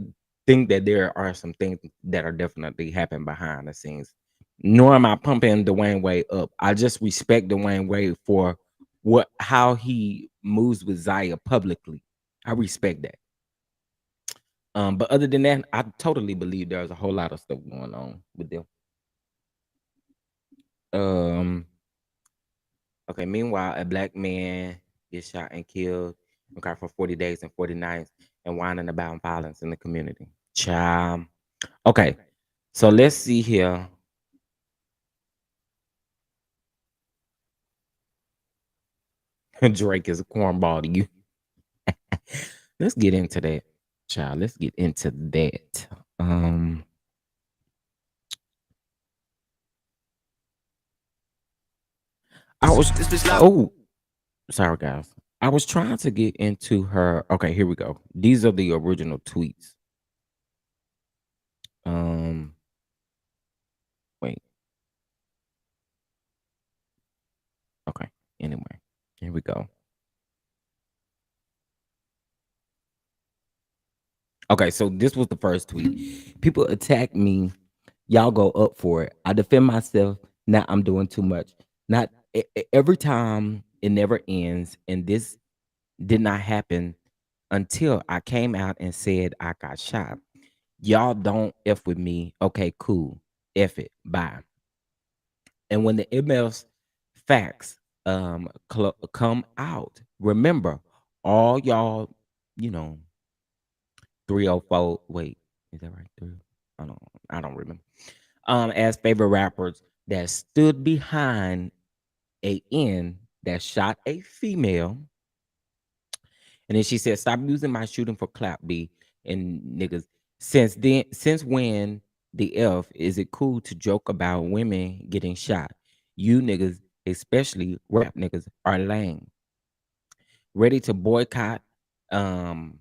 think that there are some things that are definitely happening behind the scenes. Nor am I pumping Dwayne Wade up. I just respect Dwayne Wade for how he moves with Zaya publicly. I respect that. But other than that, I totally believe there's a whole lot of stuff going on with them. Um, okay, meanwhile, a black man gets shot and killed okay, for 40 days and 40 nights and whining about violence in the community. Child. Okay, so let's see here. Drake is a cornball to you. Let's get into that, child. Let's get into that. I was oh sorry guys. I was trying to get into her. Okay, here we go. These are the original tweets. Um, wait. Okay. Anyway, here we go. Okay, so this was the first tweet. People attack me. Y'all go up for it. I defend myself. Now I'm doing too much. Not every time. It never ends. And this did not happen until I came out and said I got shot. Y'all don't F with me. Okay, cool. F it. Bye. And when the ML's facts come out, remember all y'all, you know, 304. Wait, is that right? Three. I don't remember. As favorite rappers that stood behind a N that shot a female. And then she said, "Stop using my shooting for clap B and niggas. Since when the F is it cool to joke about women getting shot? You niggas, especially rap niggas, are lame. Ready to boycott, um,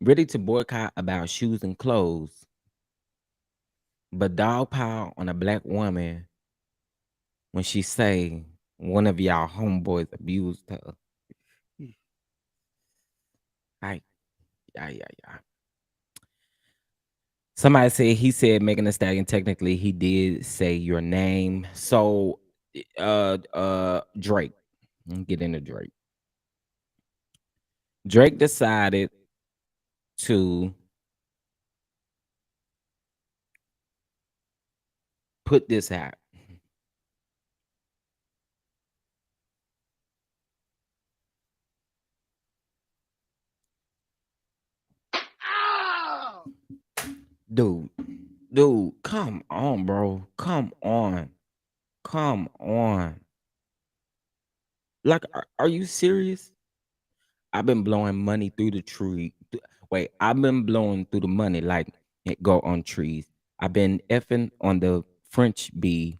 ready to boycott about shoes and clothes, but dog pile on a black woman when she say one of y'all homeboys abused her. I, I. Somebody said he said Megan Thee Stallion. Technically, he did say your name. So, Drake. Let me get into Drake. Drake decided to put this out. Dude, come on, bro. Come on. Come on. Like, are you serious? I've been blowing money through the tree. Wait, I've been blowing through the money like it go on trees. I've been effing on the French bee,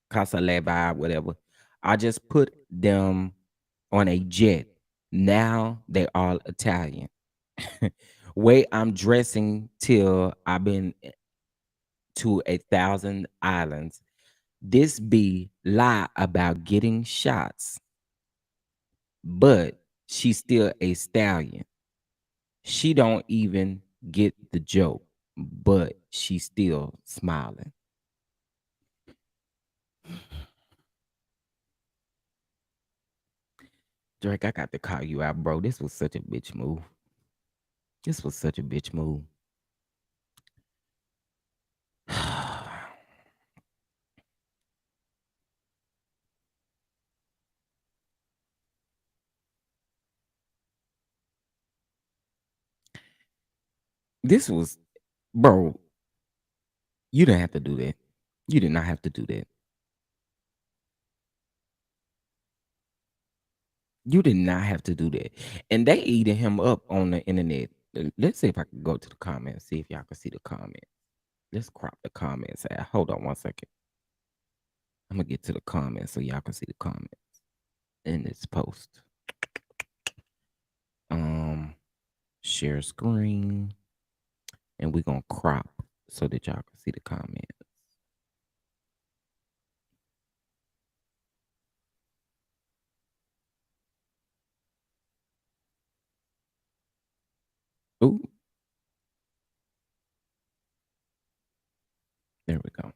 Casa Leva, whatever. I just put them on a jet. Now they all Italian. Wait, I'm dressing till I've been to 1,000 islands. This be lie about getting shots, but she's still a stallion. She don't even get the joke, but she's still smiling. Drake, I got to call you out, bro. This was such a bitch move. This was such a bitch move. This was, bro, you didn't have to do that. You did not have to do that. You did not have to do that. And they eating him up on the internet. Let's see if I can go to the comments, see if y'all can see the comments. Let's crop the comments out. Hold on one second. I'm gonna get to the comments so y'all can see the comments in this post. Share screen, and we're gonna crop so that y'all can see the comments. Ooh. There we go.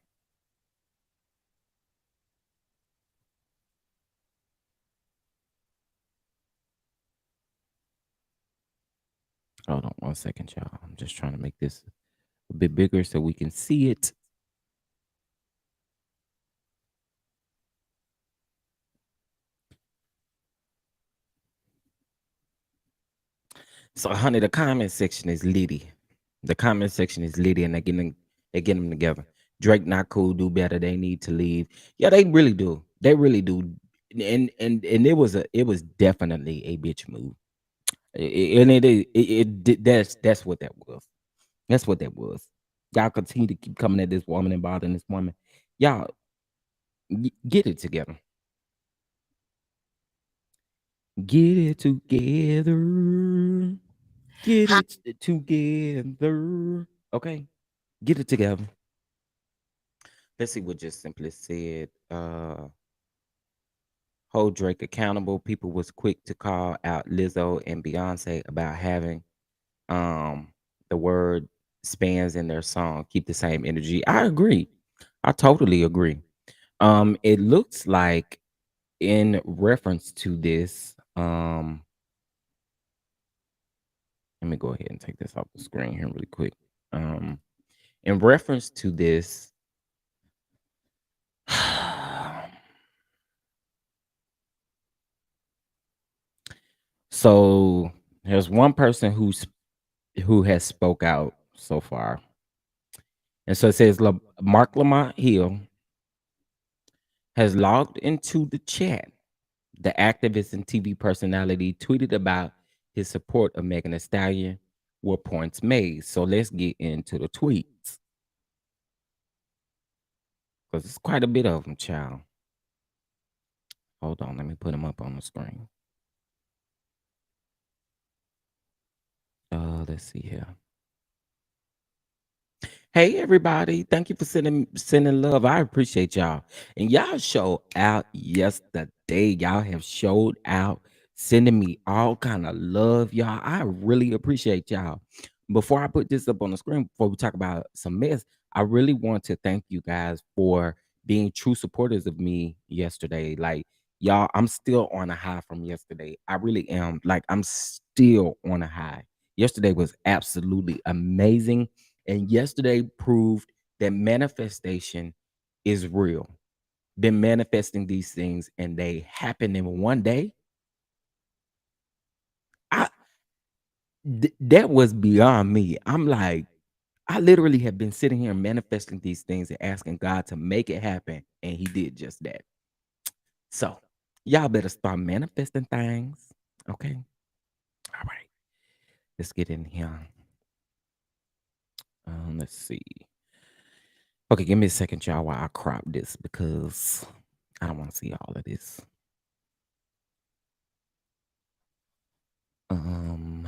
Hold on one second, y'all. I'm just trying to make this a bit bigger so we can see it. So, honey, the comment section is litty. The comment section is litty, and they getting them together. Drake not cool, do better. They need to leave. Yeah, they really do. They really do. And it was definitely a bitch move. And it is that's what that was. That's what that was. Y'all continue to keep coming at this woman and bothering this woman. Y'all get it together. Get it together. Get it together. Okay. Get it together. Let's see what just simply said. Hold Drake accountable. People was quick to call out Lizzo and Beyonce about having um the word spans in their song. Keep the same energy. I agree. I totally agree. It looks like in reference to this, let me go ahead and take this off the screen here really quick. Um, in reference to this, so there's one person who has spoke out so far, and so it says Mark Lamont Hill has logged into the chat. The activist and TV personality tweeted about his support of Megan Thee Stallion were points made. So let's get into the tweets because it's quite a bit of them, child. Hold on, let me put them up on the screen. Let's see here. Hey everybody, thank you for sending love. I appreciate y'all. And y'all showed out yesterday. Y'all have showed out sending me all kind of love, y'all. I really appreciate y'all. Before I put this up on the screen, before we talk about some mess, I really want to thank you guys for being true supporters of me yesterday. Like y'all, I'm still on a high from yesterday. I really am. Like I'm still on a high. Yesterday was absolutely amazing. And yesterday proved that manifestation is real. Been manifesting these things and they happen in one day. I that was beyond me. I'm like, I literally have been sitting here manifesting these things and asking God to make it happen. And he did just that. So y'all better start manifesting things. Okay. All right. Let's get in here. Let's see. Okay, give me a second, y'all, while I crop this because I don't want to see all of this. Um,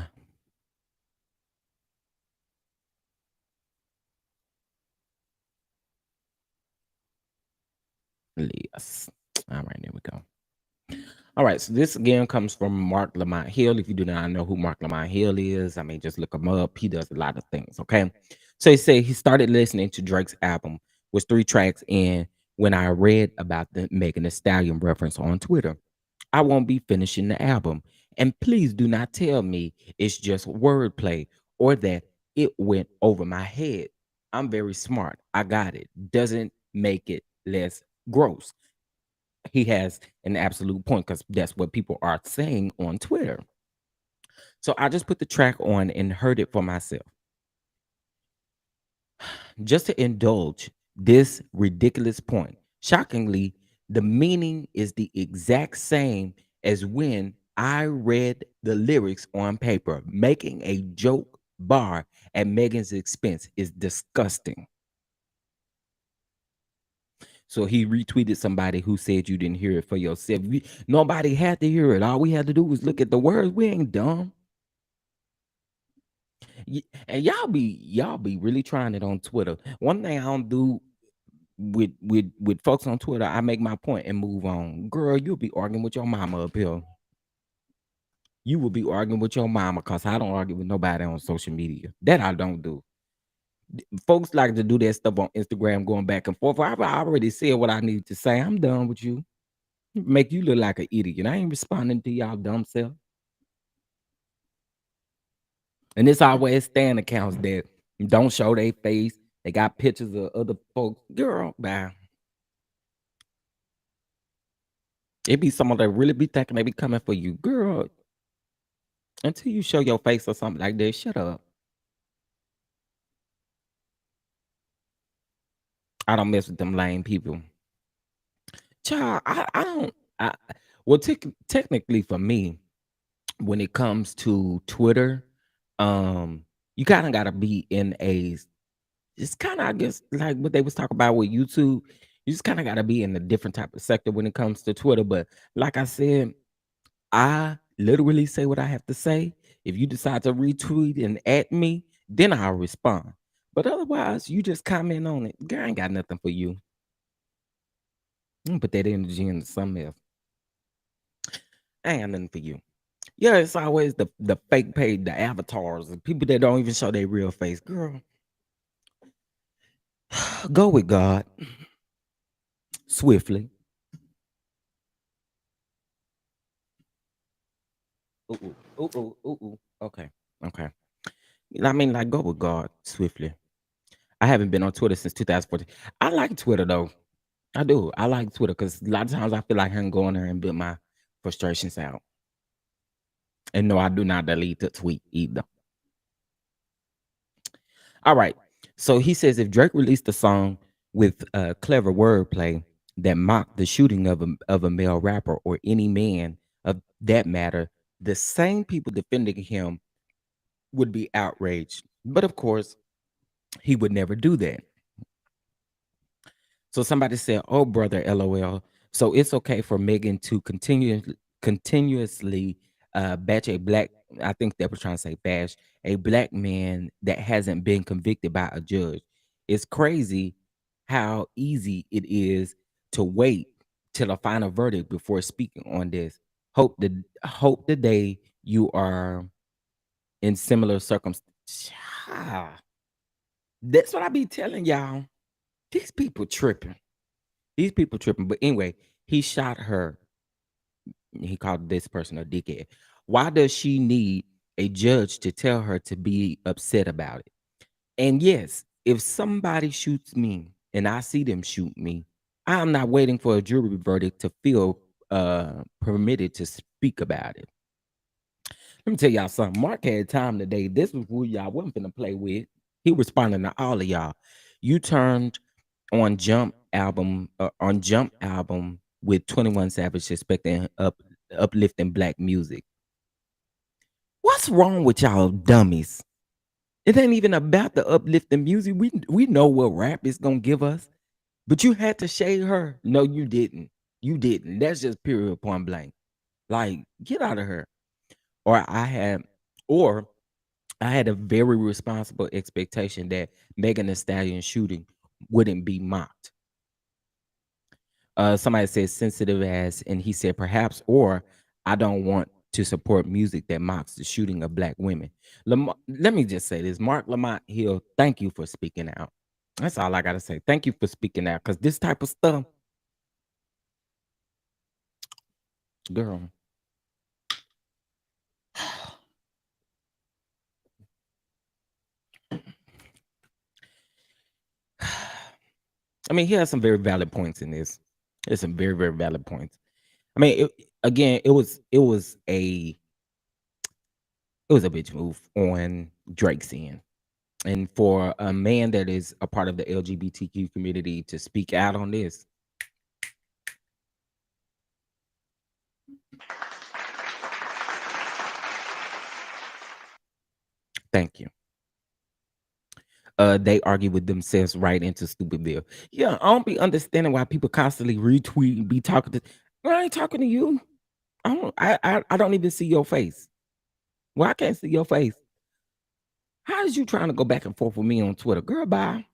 yes. All right, there we go. All right, so this again comes from Mark Lamont Hill. If you do not know who Mark Lamont Hill is, I mean, just look him up. He does a lot of things, okay? So he said he started listening to Drake's album, was 3 tracks in when I read about the Megan Thee Stallion reference on Twitter. I won't be finishing the album. And please do not tell me it's just wordplay or that it went over my head. I'm very smart. I got it. Doesn't make it less gross. He has an absolute point because that's what people are saying on Twitter. So I just put the track on and heard it for myself. Just to indulge this ridiculous point. Shockingly, the meaning is the exact same as when I read the lyrics on paper. Making a joke bar at Megan's expense is disgusting. So he retweeted somebody who said you didn't hear it for yourself. Nobody had to hear it. All we had to do was look at the words. We ain't dumb. And y'all be really trying it on Twitter. One thing I don't do with folks on Twitter, I make my point and move on. Girl, you'll be arguing with your mama up here. You will be arguing with your mama because I don't argue with nobody on social media. That I don't do. Folks like to do that stuff on Instagram, going back and forth. I already said what I need to say. I'm done with you. Make you look like an idiot. I ain't responding to y'all dumb self. And it's always stand accounts that don't show their face. They got pictures of other folks. Girl, bye. It be someone that really be thinking they be coming for you. Girl, until you show your face or something like that, shut up. I don't mess with them lame people. Child, I don't. Well, technically for me, when it comes to Twitter, you kind of got to be in a. It's kind of, I guess, like what they was talking about with YouTube. You just kind of got to be in a different type of sector when it comes to Twitter. But like I said, I literally say what I have to say. If you decide to retweet and at me, then I'll respond. But otherwise, you just comment on it. Girl, I ain't got nothing for you. Put that energy into something else. I ain't got nothing for you. Yeah, it's always the fake page, the avatars, the people that don't even show their real face. Girl, go with God swiftly. Ooh, ooh, ooh, ooh, ooh, ooh. Okay, okay. I mean, like, go with God swiftly. I haven't been on Twitter since 2014. I like Twitter though. I do. I like Twitter because a lot of times I feel like I can go in there and build my frustrations out. And no, I do not delete the tweet either. All right. So he says if Drake released a song with clever wordplay that mocked the shooting of a male rapper or any man of that matter, the same people defending him would be outraged. But of course, he would never do that. So somebody said, "Oh, brother, LOL." So it's okay for Megan to continuously bash a black. I think they were trying to say bash a black man that hasn't been convicted by a judge. It's crazy how easy it is to wait till a final verdict before speaking on this. Hope the day you are in similar circumstances. That's what I be telling y'all. These people tripping. These people tripping. But anyway, he shot her. He called this person a dickhead. Why does she need a judge to tell her to be upset about it? And yes, if somebody shoots me and I see them shoot me, I'm not waiting for a jury verdict to feel permitted to speak about it. Let me tell y'all something. Mark had time today. This was who y'all wasn't finna play with. He responding to all of y'all. You turned on Jump album with 21 Savage expecting uplifting black music. What's wrong with y'all dummies? It ain't even about the uplifting music. We know what rap is gonna give us, but you had to shade her. No, you didn't. You didn't. That's just period point blank. Like, get out of her. Or I had, or I had a very responsible expectation that Megan Thee Stallion shooting wouldn't be mocked. Somebody said sensitive as, and he said perhaps, or I don't want to support music that mocks the shooting of black women. Let me just say this, Mark Lamont Hill, thank you for speaking out. That's all I gotta say. Thank you for speaking out, because this type of stuff, girl. I mean, he has some very valid points in this. There's some very, very valid points. I mean, again, it was a bitch move on Drake's end. And for a man that is a part of the LGBTQ community to speak out on this, thank you. They argue with themselves right into Stupidville. Yeah, I don't be understanding why people constantly retweet and be talking to. Well, I ain't talking to you. I don't even see your face. Well, I can't see your face. How is you trying to go back and forth with me on Twitter? Girl, bye.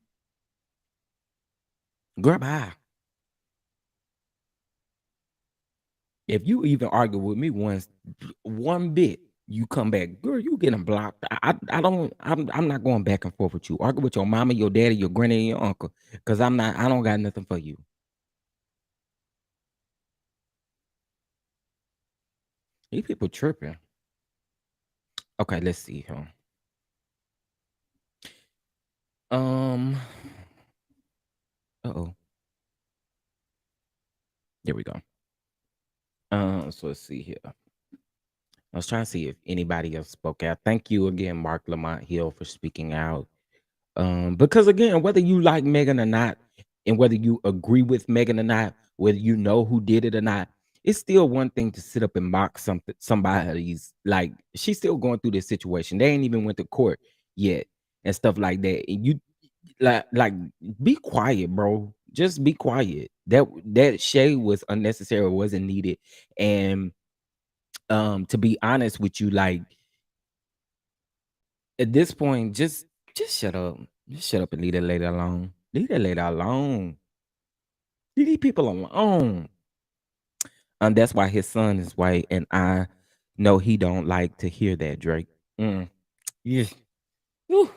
Girl, bye. If you even argue with me once, one bit, you come back, girl, you getting blocked. I'm not going back and forth with you. Argue with your mama, your daddy, your granny, and your uncle, because I don't got nothing for you. These people tripping. Okay, let's see here. Uh-oh. There we go. So let's see here. I was trying to see if anybody else spoke out. Thank you again, Mark Lamont Hill, for speaking out. Because again, whether you like Megan or not, and whether you agree with Megan or not, whether you know who did it or not, it's still one thing to sit up and mock somebody's, like, she's still going through this situation. They ain't even went to court yet and stuff like that. And you like be quiet, bro. Just be quiet. That shade was unnecessary, wasn't needed. And To be honest with you, like at this point, just shut up. Just shut up and leave that lady alone. Leave that lady alone. Leave these people alone. That's why his son is white, and I know he don't like to hear that, Drake. Mm. Yeah. Woo.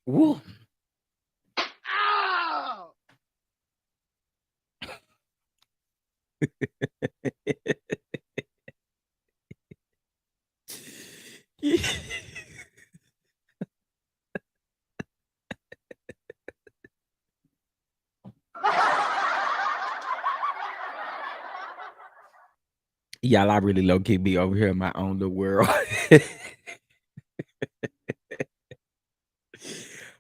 Woo. Y'all, I really low key be over here in my own little world.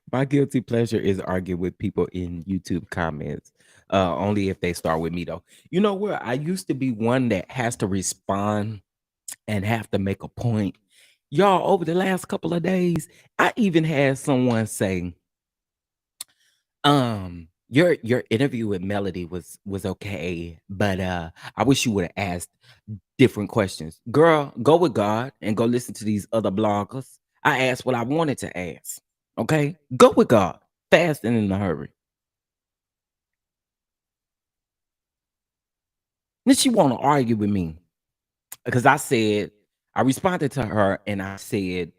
My guilty pleasure is arguing with people in YouTube comments. Only if they start with me though. You know what? I used to be one that has to respond and have to make a point. Y'all, over the last couple of days, I even had someone say, your interview with Melody was okay, but I wish you would have asked different questions. Girl, go with God and go listen to these other bloggers. I asked what I wanted to ask. Okay? Go with God. Fast and in a hurry. Then she want to argue with me because I responded to her and I said,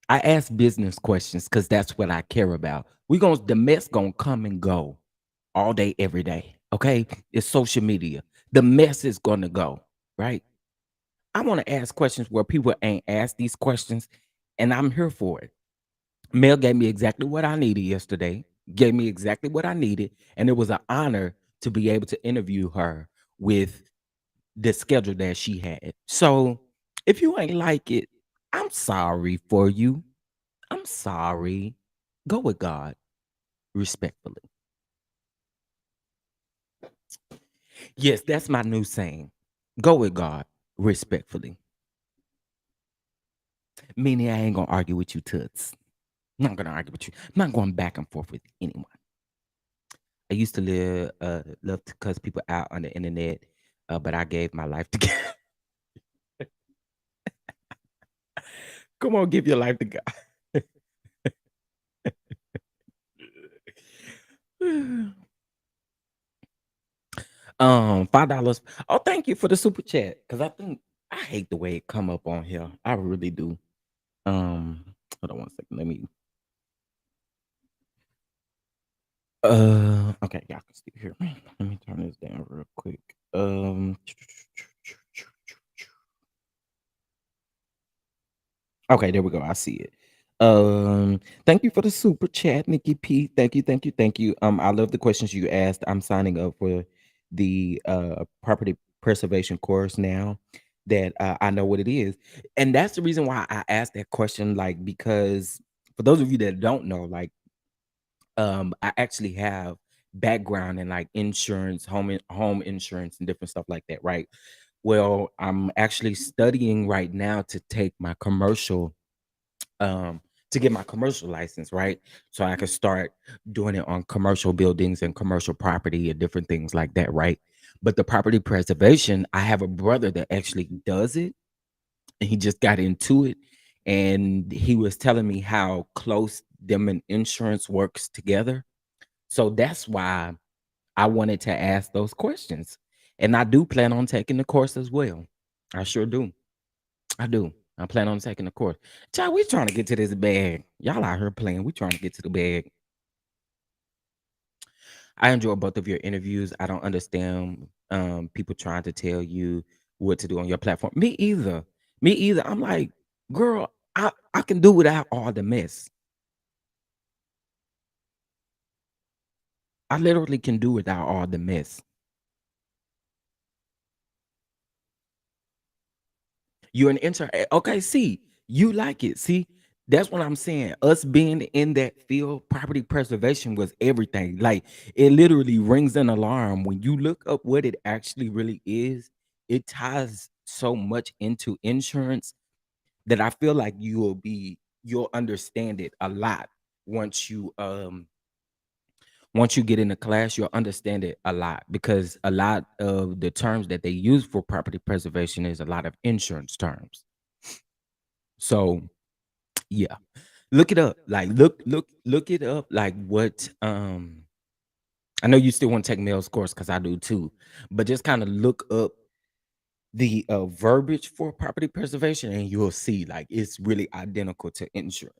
I ask business questions because that's what I care about. The mess gonna come and go all day, every day. Okay. It's social media. The mess is gonna go, right? I want to ask questions where people ain't asked these questions, and I'm here for it. Mel gave me exactly what I needed yesterday, gave me exactly what I needed, and it was an honor to be able to interview her with the schedule that she had. So if you ain't like it, I'm sorry for you. I'm sorry. Go with God, respectfully. Yes, that's my new saying. Go with God, respectfully. Meaning I ain't gonna argue with you, toots. I'm not gonna argue with you. I'm not going back and forth with anyone. I used to love to cuss people out on the internet, but I gave my life to God. Come on, give your life to God. $5. Oh, thank you for the super chat. Cause I hate the way it come up on here. I really do. Hold on one second. Okay, y'all can still hear me. Let me turn this down real quick. Okay, there we go. I see it. Thank you for the super chat, Nikki P. Thank you, thank you, thank you. I love the questions you asked. I'm signing up for the property preservation course now that I know what it is. And that's the reason why I asked that question, like, because for those of you that don't know, like, I actually have background in like insurance, home insurance and different stuff like that, right? Well, I'm actually studying right now to take my commercial to get my commercial license, right? So I can start doing it on commercial buildings and commercial property and different things like that, right? But the property preservation, I have a brother that actually does it, and he just got into it, and he was telling me how close them and insurance works together. So that's why I wanted to ask those questions. And I do plan on taking the course as well. I sure do. I do. I plan on taking the course. Child, we trying to get to this bag. Y'all out here playing. We trying to get to the bag. I enjoy both of your interviews. I don't understand people trying to tell you what to do on your platform. Me either. Me either. I'm like, girl, I can do without all the mess. I literally can do without all the mess. You're an intern. Okay, see, you like it. See, that's what I'm saying. Us being in that field, property preservation was everything. Like it literally rings an alarm when you look up what it actually really is. It ties so much into insurance that I feel like you'll understand it a lot once once you get in the class, you'll understand it a lot because a lot of the terms that they use for property preservation is a lot of insurance terms. So yeah, look it up. Like look it up. Like what I know you still want to take Mel's course because I do too, but just kind of look up the verbiage for property preservation and you'll see like it's really identical to insurance.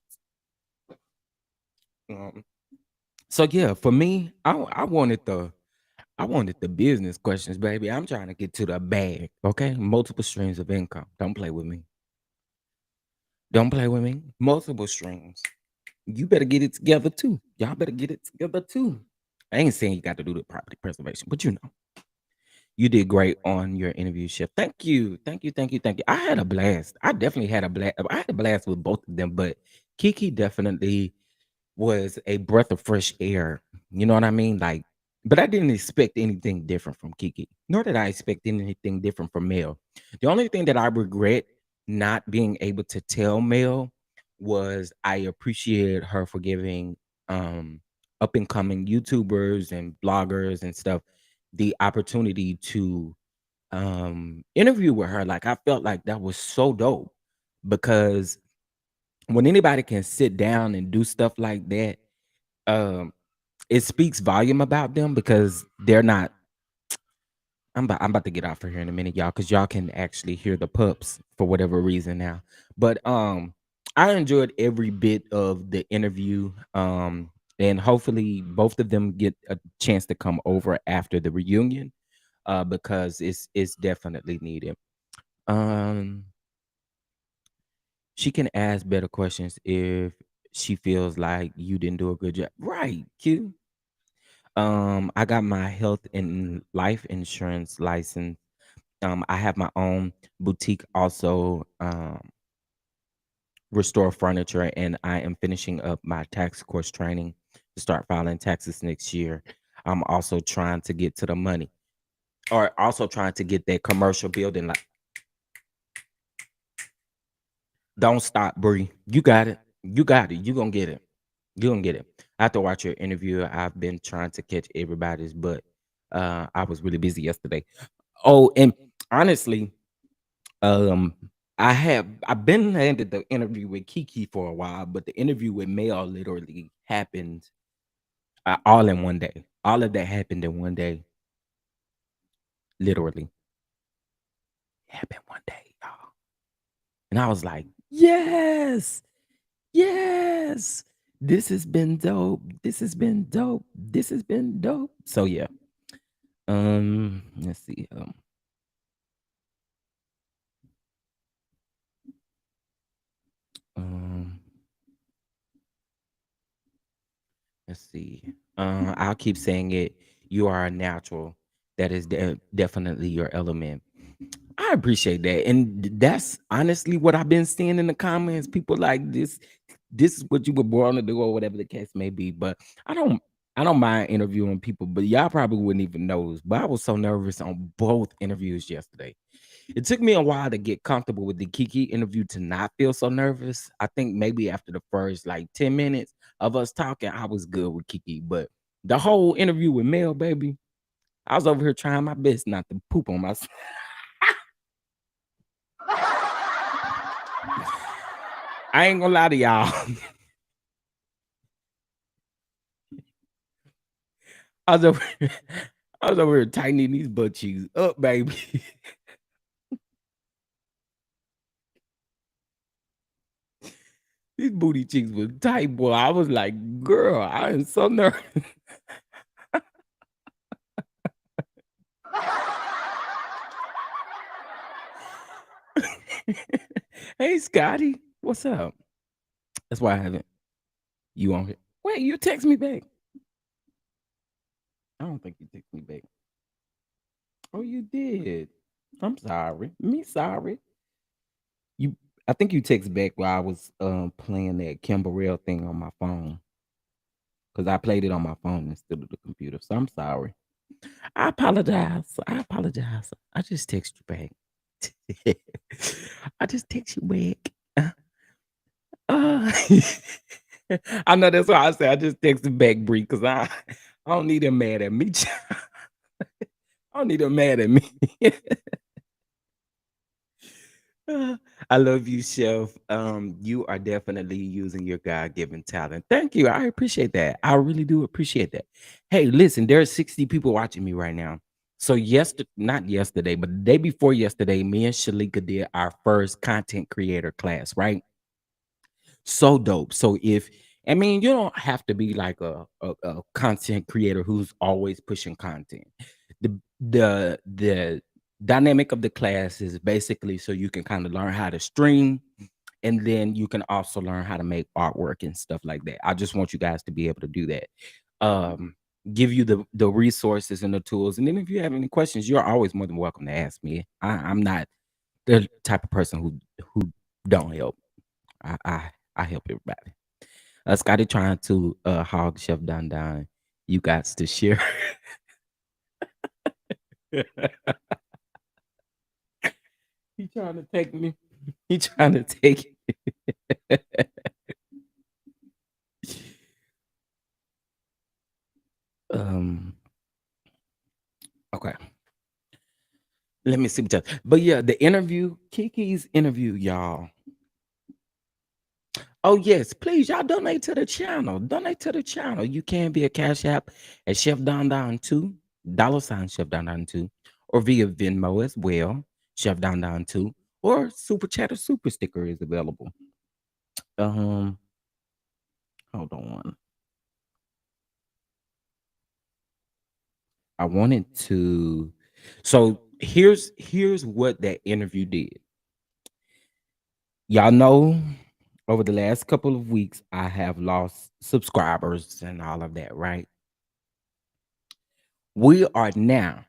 Um, so yeah, for me, I wanted the business questions, baby. I'm trying to get to the bag, okay? Multiple streams of income. Don't play with me. Don't play with me. Multiple streams. You better get it together too. Y'all better get it together too. I ain't saying you got to do the property preservation, but you know, you did great on your interview shift. Thank you. Thank you. Thank you. Thank you. I had a blast. I definitely had a blast. I had a blast with both of them, but Kiki definitely was a breath of fresh air. You know what I mean? Like, but I didn't expect anything different from Kiki, nor did I expect anything different from Mel. The only thing that I regret not being able to tell Mel was I appreciate her for giving up and coming YouTubers and bloggers and stuff the opportunity to interview with her. Like I felt like that was so dope because when anybody can sit down and do stuff like that, um, it speaks volume about them because they're not. I'm about to get off of here in a minute, y'all, because y'all can actually hear the pups for whatever reason now. But I enjoyed every bit of the interview. And hopefully both of them get a chance to come over after the reunion, because it's definitely needed. Um, she can ask better questions if she feels like you didn't do a good job. Right, Q. I got my health and life insurance license. I have my own boutique also, restore furniture, and I am finishing up my tax course training to start filing taxes next year. I'm also trying to get to the money, or also trying to get that commercial building. Like, don't stop, Bree. You got it. You got it. You gonna get it. You gonna get it. I have to watch your interview. I've been trying to catch everybody's, but I was really busy yesterday. Oh, and honestly, um, I've been landed the interview with Kiki for a while, but the interview with Mel literally happened all in one day. All of that happened in one day. Literally happened one day, y'all. And I was like, yes, yes. This has been dope. This has been dope. This has been dope. So yeah. Let's see. Um, let's see. I'll keep saying it. You are a natural. That is definitely your element. I appreciate that, and that's honestly what I've been seeing in the comments. People like this. This is what you were born to do, or whatever the case may be. But I don't. I don't mind interviewing people, but y'all probably wouldn't even know. But I was so nervous on both interviews yesterday. It took me a while to get comfortable with the Kiki interview to not feel so nervous. I think maybe after the first like 10 minutes of us talking, I was good with Kiki. But the whole interview with Mel, baby, I was over here trying my best not to poop on myself. I ain't gonna lie to y'all. I was over I was over here tightening these butt cheeks up, baby. These booty cheeks was tight, boy. I was like, girl, I am so nervous. Hey, Scotty, what's up? That's why I haven't. You on here? Wait, you text me back. I don't think you text me back. Oh, you did. I'm sorry. Me sorry. You, I think you text back while I was playing that Kim Burrell thing on my phone. Because I played it on my phone instead of the computer. So I'm sorry. I apologize. I apologize. I just text you back. I just text you back. Uh, I know that's why I say I just texted back, Bree, because I don't need them mad at me. I don't need them mad at me. I love you, Chef. You are definitely using your God-given talent. Thank you. I appreciate that. I really do appreciate that. Hey, listen, there are 60 people watching me right now. So not yesterday, but the day before yesterday, me and Shalika did our first content creator class, right? So dope. So if I mean, you don't have to be like a content creator who's always pushing content. The dynamic of the class is basically so you can kind of learn how to stream, and then you can also learn how to make artwork and stuff like that. I just want you guys to be able to do that. Um, give you the resources and the tools. And then if you have any questions, you're always more than welcome to ask me. I'm not the type of person who don't help. I help everybody. Scotty trying to hog Chef Don. You got to share. He trying to take me. He trying to take it. Okay. Let me see what else. But yeah, the interview, Kiki's interview, y'all. Oh, yes, please, y'all donate to the channel. Donate to the channel. You can be a Cash App at Chef Don 2, $ Chef Don 2, or via Venmo as well, Chef Don 2, or Super Chat or Super Sticker is available. Hold on. I wanted to. So here's what that interview did. Y'all know over the last couple of weeks, I have lost subscribers and all of that, right? We are now,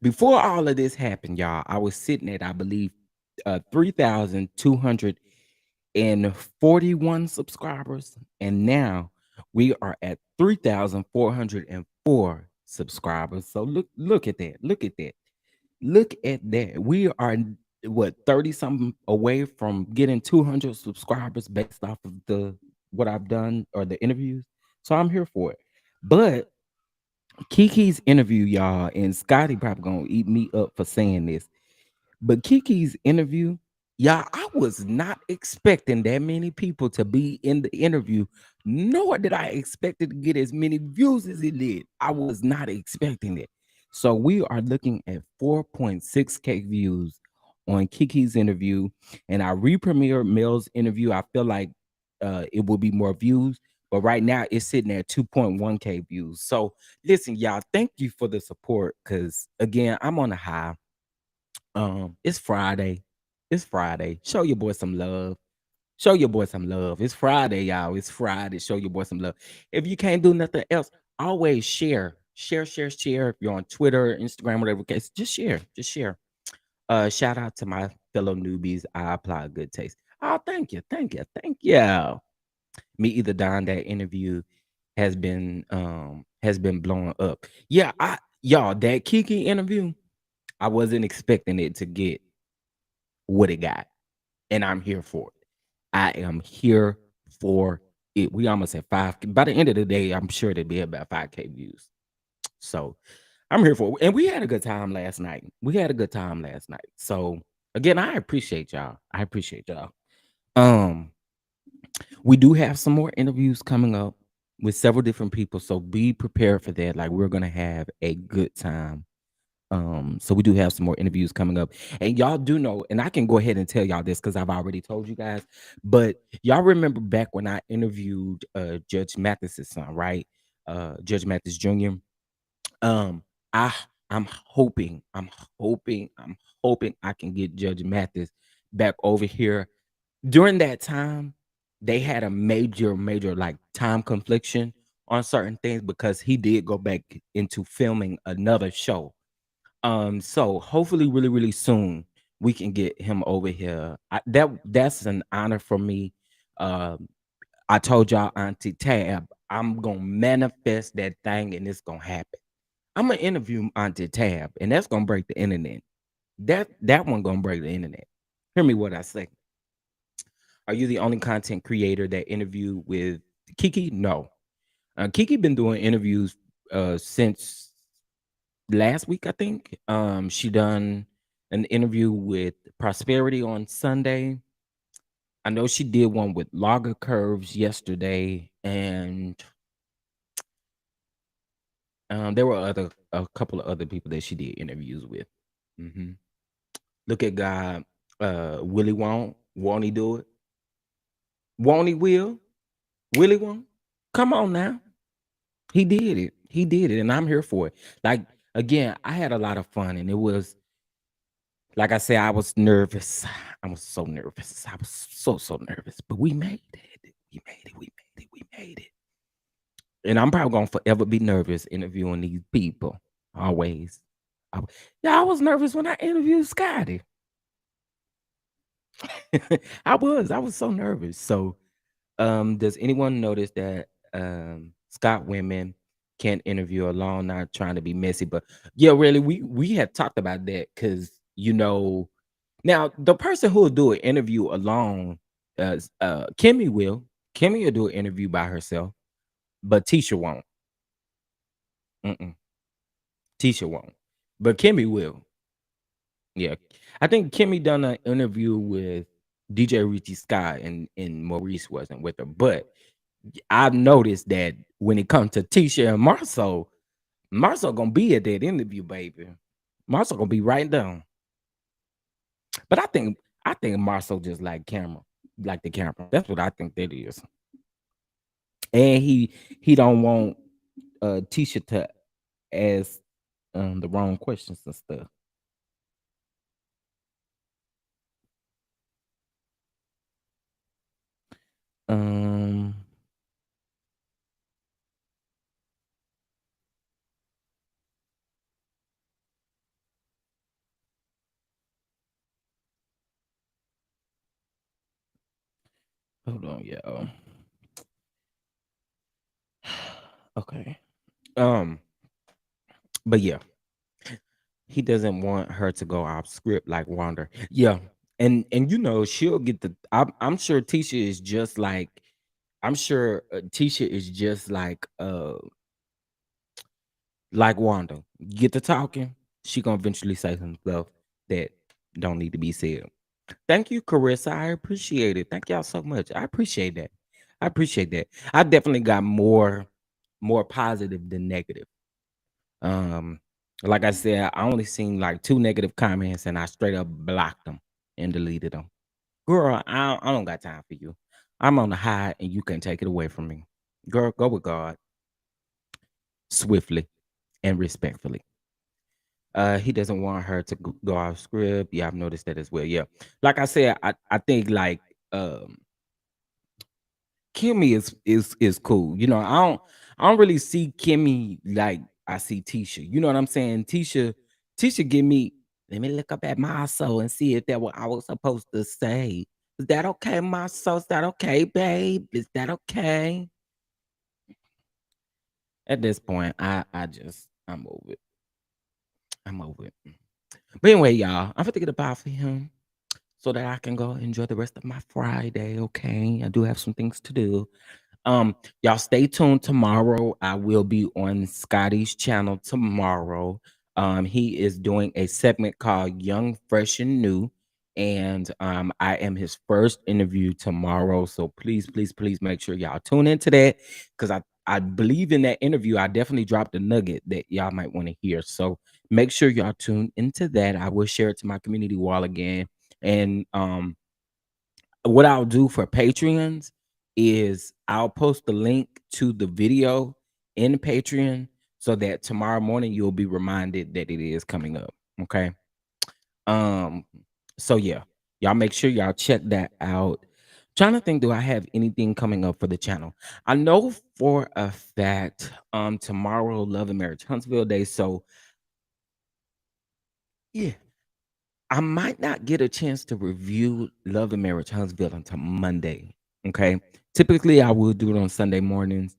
before all of this happened, y'all, I was sitting at, I believe, 3,241 subscribers. And now we are at 3,404 subscribers. So look at that. Look at that. Look at that. We are what 30 something away from getting 200 subscribers based off of what I've done or the interviews. So I'm here for it. But Kiki's interview, y'all, and Scotty probably gonna eat me up for saying this. But Kiki's interview, y'all, I was not expecting that many people to be in the interview, nor did I expect it to get as many views as it did. I was not expecting it. So we are looking at 4.6K views on Kiki's interview, and our re-premiere Mel's interview. I feel like it will be more views, but right now it's sitting at 2.1K views. So listen, y'all, thank you for the support, because again, I'm on a high. It's Friday. It's Friday. Show your boy some love. Show your boy some love. It's Friday, y'all. It's Friday. Show your boy some love. If you can't do nothing else, always share. Share. If you're on Twitter, Instagram, whatever case, just share. Just share. Shout out to my fellow newbies. I apply good taste. Oh, thank you. Thank you. Me either Don, that interview has been blowing up. Yeah, y'all, that Kiki interview, I wasn't expecting it to get what it got, and I'm here for it. I am here for it. We almost at 5. By the end of the day, I'm sure it'll be about 5K views. So I'm here for it. And we had a good time last night. So again, I appreciate y'all. We do have some more interviews coming up with several different people. So be prepared for that. Like, we're gonna have a good time. So we do have some more interviews coming up, and y'all do know, and I can go ahead and tell y'all this because I've already told you guys, but y'all remember back when I interviewed Judge Mathis's son, right? Judge Mathis Jr. I I'm hoping I can get Judge Mathis back over here. During that time, they had a major like time confliction on certain things because he did go back into filming another show. So hopefully really, really soon we can get him over here. That's an honor for me. I told y'all, Auntie Tab, I'm gonna manifest that thing and it's gonna happen. I'm gonna interview Auntie Tab, and that's gonna break the internet. That one gonna break the internet. Hear me what I say. Are you the only content creator that interviewed with Kiki? No. Kiki been doing interviews since last week, I think. She done an interview with Prosperity on Sunday. I know she did one with Logger Curves yesterday, and there were a couple of other people that she did interviews with. hmm Look at God, Willie won't he do it? Won't he will? Willie won't? Come on now. He did it. He did it, and I'm here for it. Like again, I had a lot of fun, and it was like I said, I was nervous. I was so nervous. I was so nervous, but we made it. We made it. We made it. We made it. And I'm probably gonna forever be nervous interviewing these people. Always. Yeah, I was nervous when I interviewed Scotty. I was so nervous. So does anyone notice that Scott women can't interview alone, not trying to be messy? But yeah, really, we had talked about that because now the person who will do an interview alone, Kimmy will. Kimmy will do an interview by herself, but Tisha won't. Mm-mm. Tisha won't, but Kimmy will. Yeah, I think Kimmy done an interview with DJ Richie Scott and Maurice wasn't with her, but I've noticed that when it comes to Tisha and Marcel gonna be at that interview, baby. Marcel gonna be right down. But I think Marcel just like the camera. That's what I think that is. And he don't want Tisha to ask the wrong questions and stuff. Um, hold on, y'all. Okay. Um, but yeah, he doesn't want her to go off script like Wanda. Yeah. And she'll get I'm sure Tisha is just like I'm sure Tisha is just like Wanda. Get to talking, she gonna eventually say some stuff that don't need to be said. Thank you, Carissa. I appreciate it. Thank y'all so much. I appreciate that. I appreciate that. I definitely got more positive than negative. Um, like I said, I only seen like two negative comments and I straight up blocked them and deleted them. Girl, I don't got time for you. I'm on the high and you can take it away from me. Girl, go with God swiftly and respectfully. He doesn't want her to go off script. Yeah, I've noticed that as well. Yeah. Like I said, I think like Kimmy is cool. I don't really see Kimmy like I see Tisha. You know what I'm saying? Tisha give me let me look up at my soul and see if that what I was supposed to say. Is that okay, my soul? Is that okay, babe? Is that okay? At this point, I'm over it. I'm over it. But anyway, y'all, I'm gonna get a bye for him so that I can go enjoy the rest of my Friday. Okay. I do have some things to do. Y'all stay tuned tomorrow. I will be on Scotty's channel tomorrow. He is doing a segment called Young, Fresh, and New. And I am his first interview tomorrow. So please, please, please make sure y'all tune into that. Because I believe in that interview, I definitely dropped a nugget that y'all might want to hear. So make sure y'all tune into that. I will share it to my community wall again. And what I'll do for Patreons is I'll post the link to the video in Patreon so that tomorrow morning you'll be reminded that it is coming up. Okay. Um, so yeah, y'all make sure y'all check that out. Trying to think, do I have anything coming up for the channel? I know for a fact, tomorrow Love and Marriage Huntsville Day. So yeah, I might not get a chance to review Love and Marriage Huntsville until Monday. Okay. Typically, I will do it on Sunday mornings,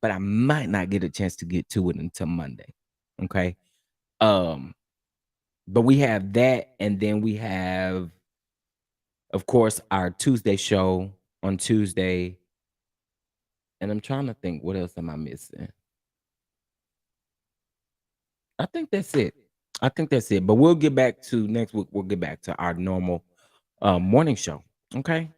but I might not get a chance to get to it until Monday. Okay. Um, but we have that, and then we have, of course, our Tuesday show on Tuesday. And I'm trying to think, what else am I missing? I think that's it. I think that's it. But we'll get back to next week. We'll get back to our normal morning show. Okay.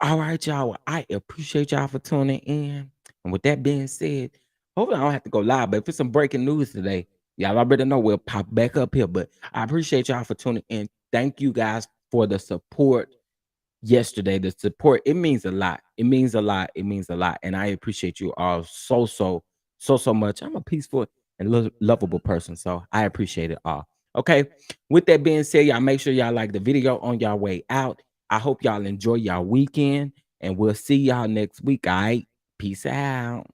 All right, y'all. I appreciate y'all for tuning in. And with that being said, hopefully I don't have to go live. But if it's some breaking news today, y'all already know we'll pop back up here. But I appreciate y'all for tuning in. Thank you guys for the support yesterday. The support, it means a lot. It means a lot. It means a lot. And I appreciate you all so much. I'm a peaceful and lovable person. So I appreciate it all. Okay. With that being said, y'all make sure y'all like the video on y'all way out. I hope y'all enjoy y'all weekend. And we'll see y'all next week. All right. Peace out.